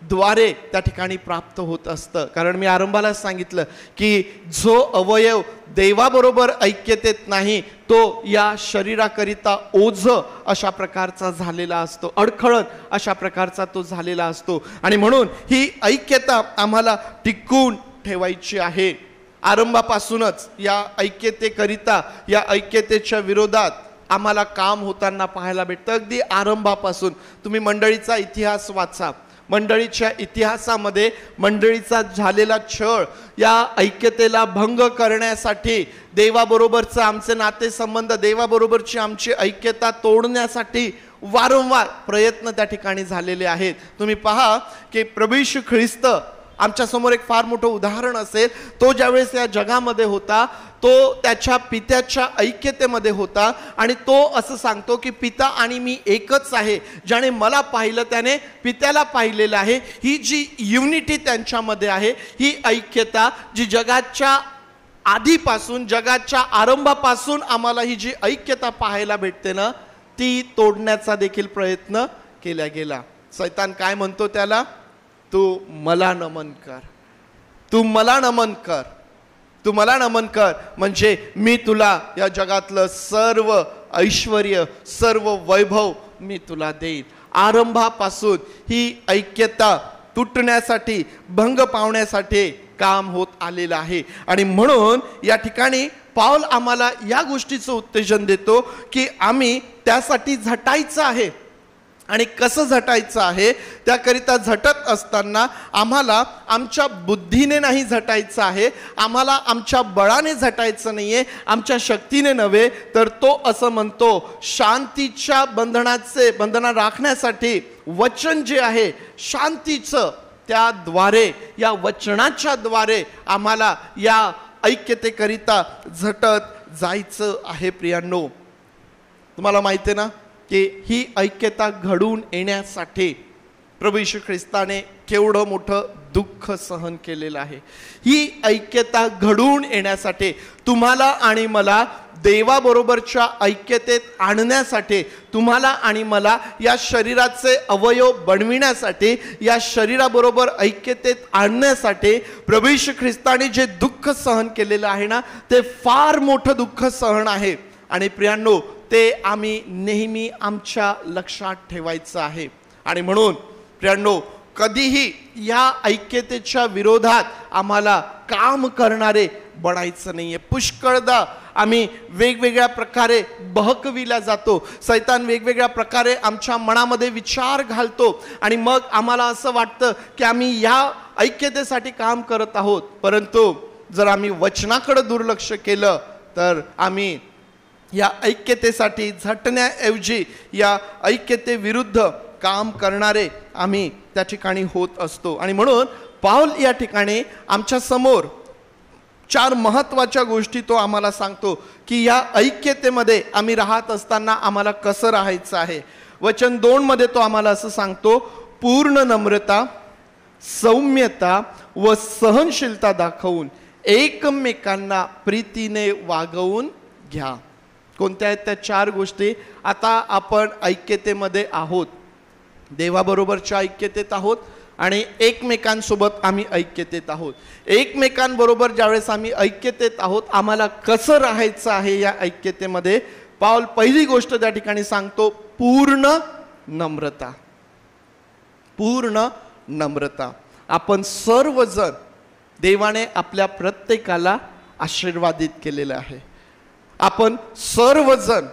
द्वारे त्या ठिकाणी प्राप्त होत असतं. कारण मी आरंभाला सांगितलं की जो अवयव देवाबरोबर ऐक्यतेत नाही तो या शरीराकरिता ओझ अशा प्रकारचा झालेला असतो, अडखळत अशा प्रकारचा तो झालेला असतो. आणि म्हणून ही ऐक्यता आम्हाला टिकवून ठेवायची आहे. आरंभापासूनच या ऐक्यतेकरिता, या ऐक्यतेच्या विरोधात आम्हाला काम होताना पाहायला भेटतं. अगदी आरंभापासून तुम्ही मंडळीचा इतिहास वाचा. मंडळीच्या इतिहासामध्ये मंडळीचा झालेला छळ, या ऐक्यतेला भंग करण्यासाठी, देवाबरोबरचं आमचे नातेसंबंध, देवाबरोबरची आमची ऐक्यता तोडण्यासाठी वारंवार प्रयत्न त्या ठिकाणी झालेले आहेत. तुम्ही पहा की प्रभू येशू ख्रिस्त आमच्या समोर एक फार मोठं उदाहरण असेल. तो ज्यावेळेस या जगामध्ये होता, तो त्याच्या पित्याच्या ऐक्यतेमध्ये होता आणि तो असं सांगतो की पिता आणि मी एकच आहे. ज्याने मला पाहिलं त्याने पित्याला पाहिलेलं आहे. ही जी युनिटी त्यांच्यामध्ये आहे, ही ऐक्यता जी जगाच्या आधीपासून, जगाच्या आरंभापासून आम्हाला ही जी ऐक्यता पाहायला भेटते ना, ती तोडण्याचा देखील प्रयत्न केला गेला. शैतान काय म्हणतो त्याला? तू मला नमन कर, तू मला नमन कर, तू मला नमन कर, म्हणजे मी तुला या जगातलं सर्व ऐश्वर्य, सर्व वैभव मी तुला देईन. आरंभापासून ही ऐक्यता तुटण्यासाठी, भंग पावण्यासाठी काम होत आलेलं आहे. आणि म्हणून या ठिकाणी पाऊल आम्हाला या गोष्टीचं उत्तेजन देतो की आम्ही त्यासाठी झटायचं आहे. आणि कसं झटायचं आहे, त्याकरिता झटत असताना आम्हाला आमच्या बुद्धीने नाही झटायचं आहे, आम्हाला आमच्या बळाने झटायचं नाही आहे, आमच्या शक्तीने नव्हे. तर तो असं म्हणतो, शांतीच्या बंधना राखण्यासाठी वचन जे आहे शांतीचं, त्याद्वारे, या वचनाच्या द्वारे आम्हाला या ऐक्यतेकरिता झटत जायचं आहे. प्रियांनो, तुम्हाला माहिती आहे ना की ही ऐक्यता घडून येण्यासाठी प्रभू येशू ख्रिस्ताने केवढं मोठं दुःख सहन केलेलं आहे. ही ऐक्यता घडून येण्यासाठी, तुम्हाला आणि मला देवाबरोबरच्या ऐक्यतेत आणण्यासाठी, तुम्हाला आणि मला या शरीराचे अवयव बनविण्यासाठी, या शरीराबरोबर ऐक्यतेत आणण्यासाठी प्रभू येशू ख्रिस्ताने जे दुःख सहन केलेलं आहे ना, ते फार मोठं दुःख सहन आहे. आणि प्रियांनो, ते आम्ही नेहमी आमच्या लक्षात ठेवायचं आहे. आणि म्हणून प्रियांनो, कधीही या ऐक्यतेच्या विरोधात आम्हाला काम करणारे बनायचं नाहीये. पुष्कळदा आम्ही वेगवेगळ्या प्रकारे बहकविला जातो, सैतान वेगवेगळ्या प्रकारे आमच्या मनामध्ये विचार घालतो आणि मग आम्हाला असं वाटतं की आम्ही या ऐक्यतेसाठी काम करत आहोत. परंतु जर आम्ही वचनाकडे दुर्लक्ष केलं तर आम्ही या ऐक्यतेसाठी झटण्याऐवजी या ऐक्यतेविरुद्ध काम करणारे आम्ही त्या ठिकाणी होत असतो. आणि म्हणून पाऊल या ठिकाणी आमच्या समोर 4 महत्त्वाच्या गोष्टी तो आम्हाला सांगतो की या ऐक्यतेमध्ये आम्ही राहत असताना आम्हाला कसं राहायचं आहे. वचन 2 मध्ये तो आम्हाला असं सांगतो, पूर्ण नम्रता, सौम्यता व सहनशीलता दाखवून एकमेकांना प्रीतीने वागवून घ्या. कोणत्या आहेत त्या 4 गोष्टी? आता आपण ऐक्यतेमध्ये आहोत, देवाबरोबरच्या ऐक्यतेत आहोत आणि एकमेकांसोबत आम्ही ऐक्यतेत आहोत. एकमेकांबरोबर ज्यावेळेस आम्ही ऐक्यतेत आहोत, आम्हाला कसं राहायचं आहे या ऐक्यतेमध्ये? पाऊल पहिली गोष्ट त्या ठिकाणी सांगतो, पूर्ण नम्रता. पूर्ण नम्रता. आपण सर्वजण, देवाने आपल्या प्रत्येकाला आशीर्वादित केलेलं आहे. आपण सर्वजण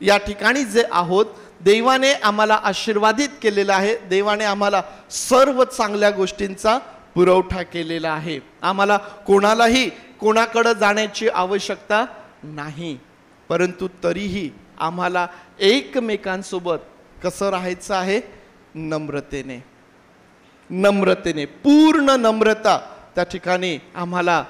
या ठिकाणी जे आहोत, देवाने आम्हाला आशीर्वादित केलेलं आहे. देवाने आम्हाला सर्व चांगल्या गोष्टींचा पुरवठा केलेला आहे. आम्हाला कोणालाही कोणाकडे जाण्याची आवश्यकता नाही. परंतु तरीही आम्हाला एकमेकांसोबत कसं राहायचं आहे? नम्रतेने. नम्रतेने, पूर्ण नम्रता त्या ठिकाणी आम्हाला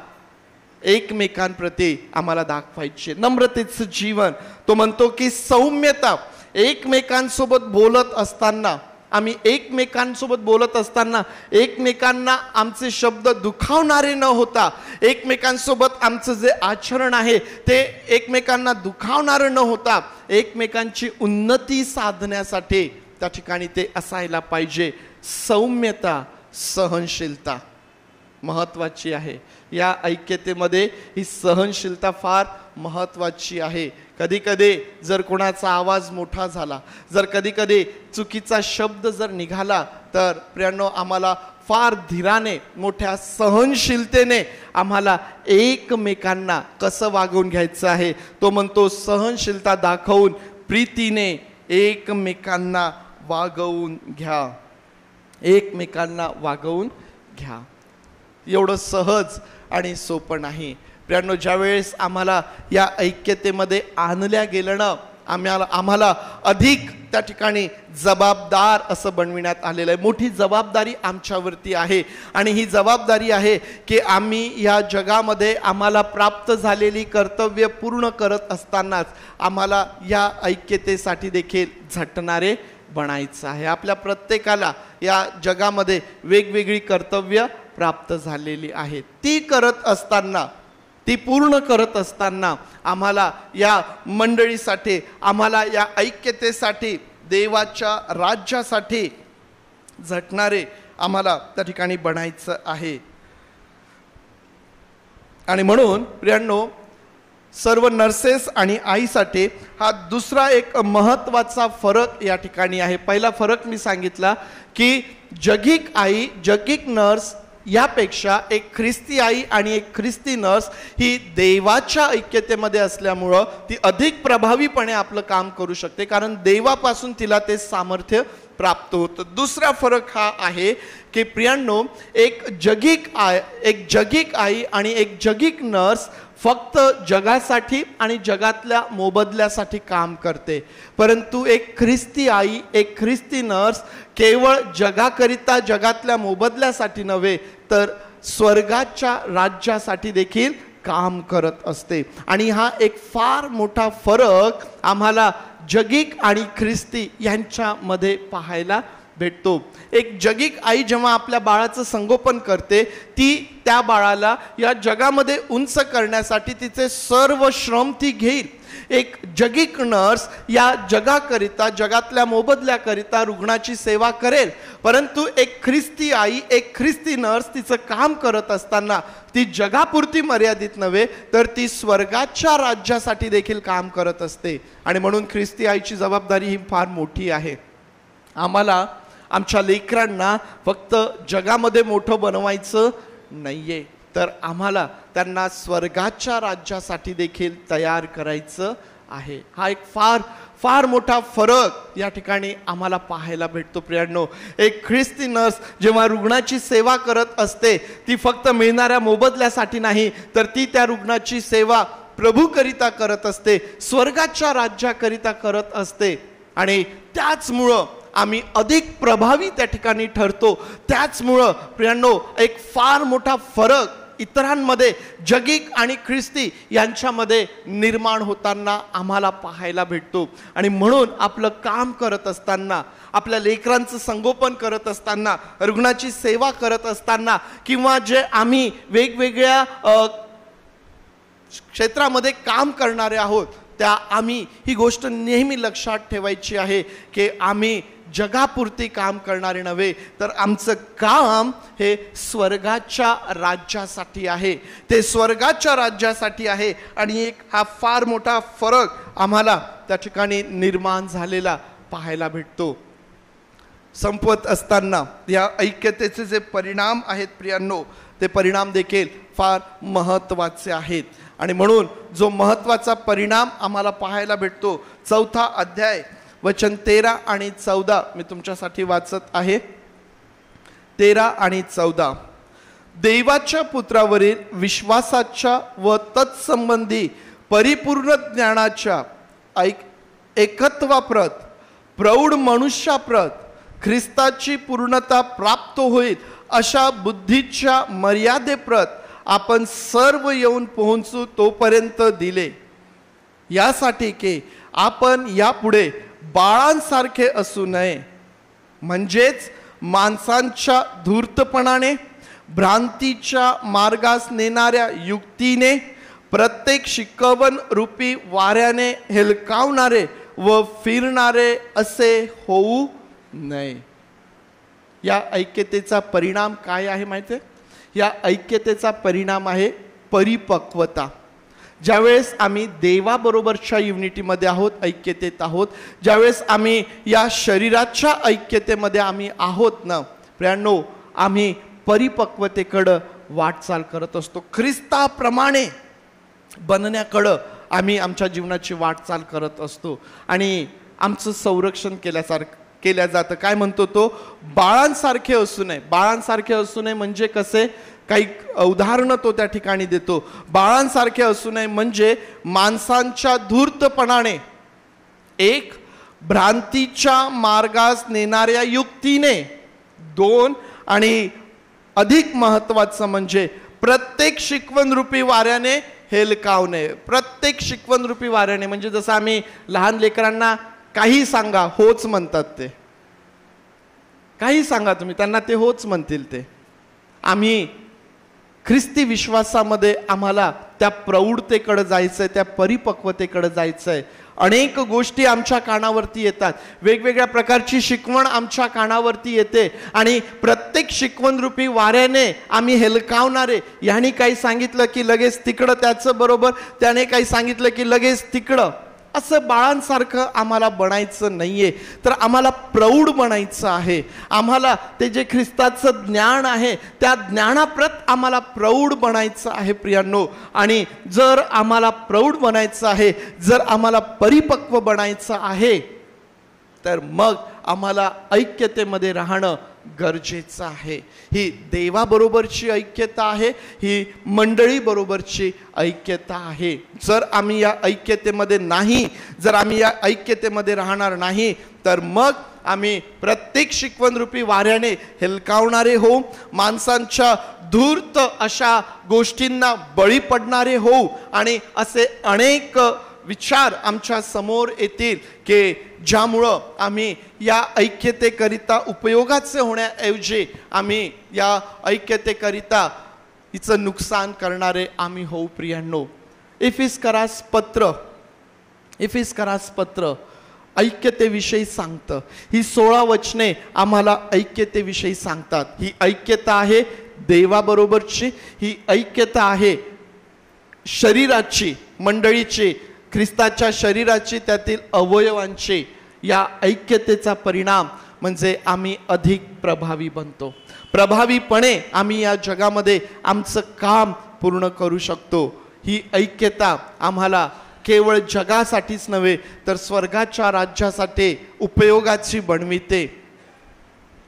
एकमेकांप्रती आम्हाला दाखवायचे. नम्रतेचं जीवन. तो म्हणतो की सौम्यता. एकमेकांसोबत बोलत असताना, आम्ही एकमेकांसोबत बोलत असताना एकमेकांना आमचे शब्द दुखावणारे न होता, एकमेकांसोबत आमचं जे आचरण आहे ते एकमेकांना दुखावणारं न होता, एकमेकांची उन्नती साधण्यासाठी त्या ठिकाणी ते असायला पाहिजे. सौम्यता, सहनशीलता महत्त्वाची आहे. या ऐक्यतेमध्ये ही सहनशीलता फार महत्त्वाची आहे. कधी कधी जर कोणाचा आवाज मोठा झाला, जर कधी कधी चुकीचा शब्द जर निघाला, तर प्रियांनो, आम्हाला फार धीराने, मोठ्या सहनशीलतेने आम्हाला एकमेकांना कसं वागवून घ्यायचं आहे. तो म्हणतो, सहनशीलता दाखवून प्रीतीने एकमेकांना वागवून घ्या. एकमेकांना वागवून घ्या. एवढं सहज आणि सोपं नाही. प्रियांनो, ज्यावेळेस आम्हाला या ऐक्यतेमध्ये आणल्या गेलं ना, आम्हाला अधिक त्या ठिकाणी जबाबदार असं बनविण्यात आलेलं आहे. मोठी जबाबदारी आमच्यावरती आहे. आणि ही जबाबदारी आहे की आम्ही या जगामध्ये आम्हाला प्राप्त झालेली कर्तव्य पूर्ण करत असतानाच आम्हाला या ऐक्यतेसाठी देखील झटणारे बनायचं आहे. आपल्या प्रत्येकाला या जगामध्ये वेगवेगळी कर्तव्य प्राप्त झालेली आहेत. ती करत असताना, ती पूर्ण करत असताना आम्हाला या मंडळीसाठी, आम्हाला या ऐक्यतेसाठी, देवाच्या राज्यासाठी झटणारे आम्हाला त्या ठिकाणी बनायचं आहे. आणि म्हणून प्रियांनो, सर्व नर्सेस आणि आईसाठी हा दुसरा एक महत्त्वाचा फरक या ठिकाणी आहे. पहिला फरक मी सांगितला की जगिक आई, जगिक नर्स यापेक्षा एक ख्रिस्ती आई आणि एक ख्रिस्ती नर्स ही देवाच्या ऐक्यतेमध्ये असल्यामुळं ती अधिक प्रभावीपणे आपलं काम करू शकते, कारण देवापासून तिला ते सामर्थ्य प्राप्त होतं. दुसरा फरक हा आहे की प्रियांनो, एक जगिक आई आणि एक जगिक नर्स फक्त जगासाठी आणि जगातल्या मोबदल्यासाठी काम करते, परंतु एक ख्रिस्ती आई, एक ख्रिस्ती नर्स केवळ जगाकरिता, जगातल्या मोबदल्यासाठी नव्हे तर स्वर्गाच्या राज्यासाठी देखील काम करत असते. आणि हा एक फार मोठा फरक आम्हाला जगिक आणि ख्रिस्ती यांच्यामध्ये पाहायला भेटतो. एक जगिक आई जेव्हा आपल्या बाळाचं संगोपन करते, ती त्या बाळाला या जगामध्ये उंच करण्यासाठी तिचे सर्व श्रम ती घेईल. एक जगिक नर्स या जगाकरिता, जगातल्या मोबदल्याकरिता रुग्णाची सेवा करेल, परंतु एक ख्रिस्ती आई, एक ख्रिस्ती नर्स तिचं काम करत असताना ती जगापुरती मर्यादित नव्हे तर ती स्वर्गाच्या राज्यासाठी देखील काम करत असते. आणि म्हणून ख्रिस्ती आईची जबाबदारी ही फार मोठी आहे. आम्हाला आमच्या लेकरांना फक्त जगामध्ये मोठं बनवायचं नाहीये, तर आम्हाला त्यांना स्वर्गाच्या राज्यासाठी देखील तयार करायचं आहे. हा एक फार फार मोठा फरक या ठिकाणी आम्हाला पाहायला भेटतो. प्रियांनो, एक ख्रिस्ती नर्स जेव्हा रुग्णाची सेवा करत असते, ती फक्त मिळणाऱ्या मोबदल्यासाठी नाही, तर ती त्या रुग्णाची सेवा प्रभूकरिता करत असते, स्वर्गाच्या राज्याकरिता करत असते. आणि त्याचमुळं आम्ही अधिक प्रभावी त्या ठिकाणी ठरतो. त्याचमुळं प्रियांनो, एक फार मोठा फरक इतरांमध्ये, जगिक आणि ख्रिस्ती यांच्यामध्ये निर्माण होताना आम्हाला पाहायला भेटतो. आणि म्हणून आपलं काम करत असताना, आपल्या लेकरांचं संगोपन करत असताना, रुग्णाची सेवा करत असताना, किंवा जे आम्ही वेगवेगळ्या क्षेत्रामध्ये काम करणारे आहोत, त्या आम्ही ही गोष्ट नेहमी लक्षात ठेवायची आहे की आम्ही जगापुरती काम करणारे नव्हे, तर आमचं काम हे स्वर्गाच्या राज्यासाठी आहे, ते स्वर्गाच्या राज्यासाठी आहे. आणि एक हा फार मोठा फरक आम्हाला त्या ठिकाणी निर्माण झालेला पाहायला भेटतो. संपवत असताना या ऐक्यतेचे जे परिणाम आहेत प्रियांनो, ते परिणाम देखील फार महत्त्वाचे आहेत. आणि म्हणून जो महत्त्वाचा परिणाम आम्हाला पाहायला भेटतो, 4 अध्याय वचन 13 आणि 14 मी तुमच्यासाठी वाचत आहे. 13 आणि 14. देवाच्या पुत्रावरील विश्वासाच्या व तत्संबंधी परिपूर्ण ज्ञानाच्या एकत्वाप्रत, प्रौढ मनुष्याप्रत ख्रिस्ताची पूर्णता प्राप्त होईल अशा बुद्धीच्या मर्यादेप्रत आपण सर्व येऊन पोहोचू तोपर्यंत दिले, यासाठी की आपण यापुढे बाळांसारखे असू नये, म्हणजेच माणसांच्या धूर्तपणाने, भ्रांतीच्या मार्गास नेणाऱ्या युक्तीने, प्रत्येक शिकवण रूपी वाऱ्याने हेलकावणारे व फिरणारे असे होऊ नये. या ऐक्यतेचा परिणाम काय आहे माहिती आहे? या ऐक्यतेचा परिणाम आहे परिपक्वता. ज्यावेळेस आम्ही देवाबरोबरच्या युनिटीमध्ये आहोत, ऐक्यतेत आहोत, ज्यावेळेस आम्ही या शरीराच्या ऐक्यतेमध्ये आम्ही आहोत ना प्रियांनो, आम्ही परिपक्वतेकडं वाटचाल करत असतो. ख्रिस्ताप्रमाणे बनण्याकडं आम्ही आमच्या जीवनाची वाटचाल करत असतो. आणि आमचं संरक्षण केल्या जातं. काय म्हणतो तो? बाळांसारखे असू नये. बाळांसारखे असू नये म्हणजे कसे? काही उदाहरणं तो त्या ठिकाणी देतो. बाळांसारखे असू नये म्हणजे माणसांच्या धूर्तपणाने, एक, भ्रांतीच्या मार्गास नेणाऱ्या युक्तीने, 2, आणि अधिक महत्त्वाचं म्हणजे प्रत्येक शिकवण रूपी वाऱ्याने हेलकावणे. प्रत्येक शिकवण रूपी वाऱ्याने म्हणजे जसं आम्ही लहान लेकरांना काही सांगा होच म्हणतात, ते काही सांगा तुम्ही त्यांना ते होच म्हणतील. ते आम्ही ख्रिस्ती विश्वासामध्ये आम्हाला त्या प्रौढतेकडे जायचंय, त्या परिपक्वतेकडे जायचंय. अनेक गोष्टी आमच्या कानावरती येतात, वेगवेगळ्या प्रकारची शिकवण आमच्या कानावरती येते, आणि प्रत्येक शिकवण रूपी वाऱ्याने आम्ही हेलकावणारे. ह्याने काही सांगितलं की लगेच तिकडं त्याचं बरोबर, त्याने काही सांगितलं की लगेच तिकडं. असं बाळांसारखं आम्हाला बनायचं नाहीये, तर आम्हाला प्रौढ बनायचं आहे. आम्हाला ते जे ख्रिस्ताचं ज्ञान आहे त्या ज्ञानाप्रत आम्हाला प्रौढ बनायचं आहे प्रियांनो. आणि जर आम्हाला प्रौढ बनायचं आहे, जर आम्हाला परिपक्व बनायचं आहे, तर मग आम्हाला ऐक्यतेमध्ये राहणं गरजेचं आहे. ही देवाबरोबरची ऐक्यता आहे, ही मंडळी बरोबरची ऐक्यता आहे. जर आम्ही या ऐक्यतेमध्ये नाही, जर आम्ही या ऐक्यतेमध्ये राहणार नाही, तर मग आम्ही प्रत्येक शिकवणरूपी वाऱ्याने हेलकावणारे होऊ, माणसांच्या धूर्त अशा गोष्टींना बळी पडणारे होऊ, आणि असे अनेक विचार आमच्या समोर येतील की ज्यामुळं आम्ही या ऐक्यतेकरिता उपयोगाचे होण्याऐवजी आम्ही या ऐक्यतेकरिता हिचं नुकसान करणारे आम्ही होऊ प्रियांनो. इफिस्करास पत्र ऐक्यतेविषयी सांगतं. ही 16 वचने आम्हाला ऐक्यतेविषयी सांगतात. ही ऐक्यता आहे देवाबरोबरची, ही ऐक्यता आहे शरीराची, मंडळीची, ख्रिस्ताच्या शरीराची, त्यातील अवयवांची. या ऐक्यतेचा परिणाम म्हणजे आम्ही अधिक प्रभावी बनतो. प्रभावीपणे आम्ही या जगामध्ये आमचं काम पूर्ण करू शकतो. ही ऐक्यता आम्हाला केवळ जगासाठीच नव्हे तर स्वर्गाच्या राज्यासाठी उपयोगाची बनविते.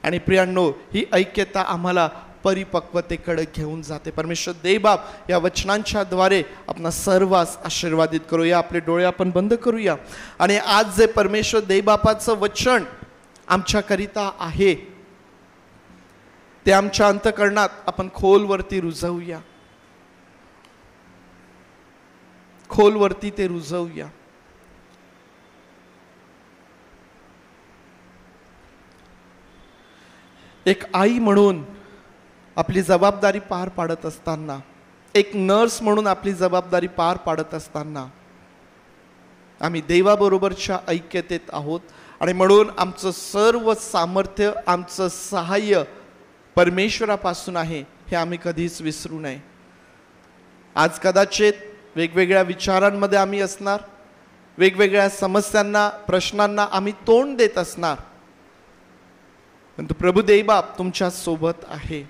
आणि प्रियांनो, ही ऐक्यता आम्हाला परिपक्वतेकडे घेऊन जाते. परमेश्वर देवबाप या वचनांच्या द्वारे आपण सर्वांस आशीर्वादित करूया. आपले डोळे आपण बंद करूया आणि आज जे परमेश्वर देवबापाचं वचन आमच्याकरिता आहे ते आमच्या अंतःकरणात आपण खोलवरती रुजवूया. खोलवरती ते रुजवूया. एक आई म्हणून आपली जबाबदारी पार पाडत असताना, एक नर्स म्हणून आपली जबाबदारी पार पाडत असताना आम्ही देवाबरोबरच्या ऐक्यतेत आहोत. आणि म्हणून आमचं सर्व सामर्थ्य, आमचं सहाय्य परमेश्वरापासून आहे हे आम्ही कधीच विसरू नये. आज कदाचित वेगवेगळ्या विचारांमध्ये आम्ही असणार, वेगवेगळ्या समस्यांना, प्रश्नांना आम्ही तोंड देत असणार, परंतु प्रभू देवबाप तुमच्या सोबत आहे.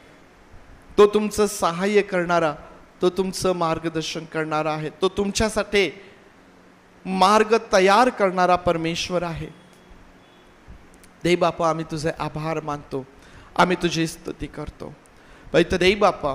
तो तुमचं सहाय्य करणारा, तो तुमचं मार्गदर्शन करणारा आहे. तो तुमच्यासाठी मार्ग तयार करणारा परमेश्वर आहे. देवबापा, आम्ही तुझे आभार मानतो, आम्ही तुझी स्तुती करतो. पवित्र देवबापा,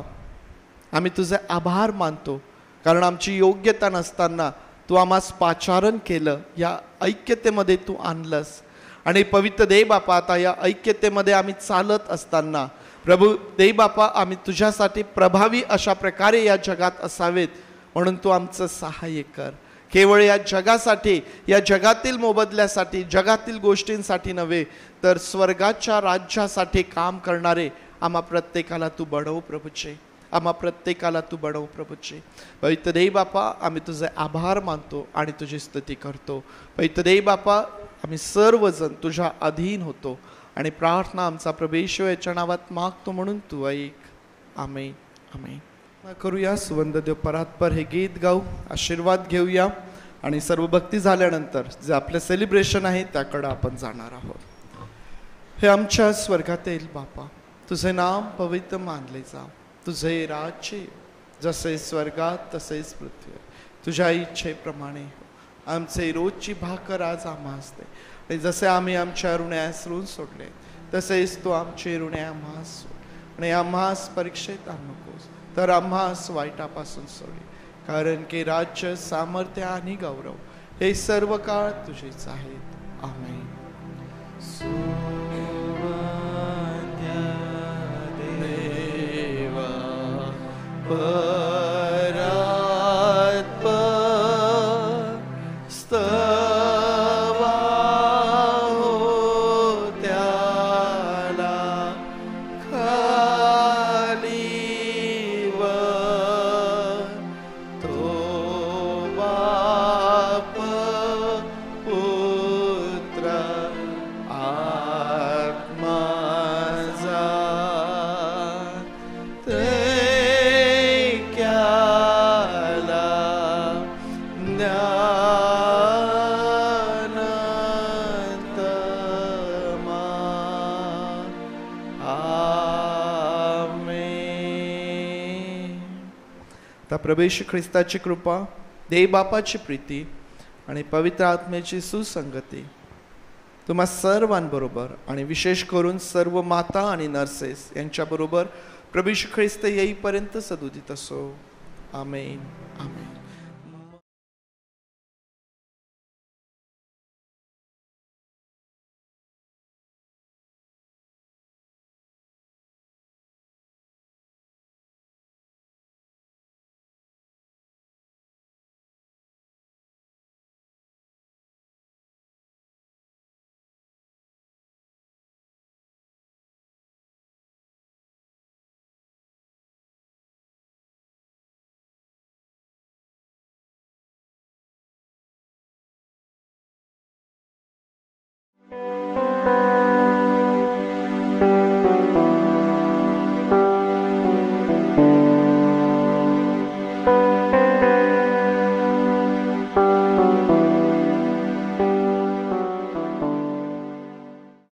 आम्ही तुझे आभार मानतो कारण आमची योग्यता नसताना तू आम्हास पाचारण केलं, या ऐक्यतेमध्ये तू आणलंस. आणि पवित्र देवबापा, आता या ऐक्यतेमध्ये आम्ही चालत असताना प्रभू देवबापा, आम्ही तुझ्यासाठी प्रभावी अशा प्रकारे या जगात असावेत म्हणून तू आमचं सहाय्य कर. केवळ या जगासाठी, या जगातील मोबदल्यासाठी, जगातील गोष्टींसाठी नव्हे तर स्वर्गाच्या राज्यासाठी काम करणारे आम्हा प्रत्येकाला तू बनव प्रभूचे. आम्हा प्रत्येकाला तू बनव प्रभूचे. पवित्र देवबापा, आम्ही तुझे आभार मानतो आणि तुझी स्तुती करतो. पवित्र देवबापा, आम्ही सर्वजण तुझ्या अधीन होतो आणि प्रार्थना आमचा प्रभू येशू याच्या नावात मागतो म्हणून तू ऐक. आमेन. आमेन. करूया सुवंददेव परात्पर हे गीत गाऊ, आशीर्वाद घेऊया आणि सर्व भक्ती झाल्यानंतर जे आपलं सेलिब्रेशन आहे त्याकडे आपण जाणार आहोत. हे आमच्या स्वर्गातील बापा, तुझे नाम पवित्र मानले जा. तुझे राज्य जसे स्वर्गात तसेच पृथ्वीवर, तुझ्या इच्छेप्रमाणे आमचे रोजची भाकर आज आम्हास दे. आणि जसे आम्ही आमच्या ऋण्यास ऋण सोडले तसेच तू आमचे ऋणे आम्हास सोड. आणि आम्हास परीक्षेत आणू नकोस तर आम्हास वाईटापासून सोडे. कारण की राज्य, सामर्थ्य आणि गौरव हे सर्व काळ तुझेच आहेत. आमेन. क्या आता प्रभू येशू ख्रिस्ताची कृपा, देव बापाची प्रीती आणि पवित्र आत्म्याची सुसंगती तुम्हा सर्वांबरोबर आणि विशेष करून सर्व माता आणि नर्सेस यांच्याबरोबर प्रभू येशू ख्रिस्त येईपर्यंत सदुदित असो. आमेन. आमेन.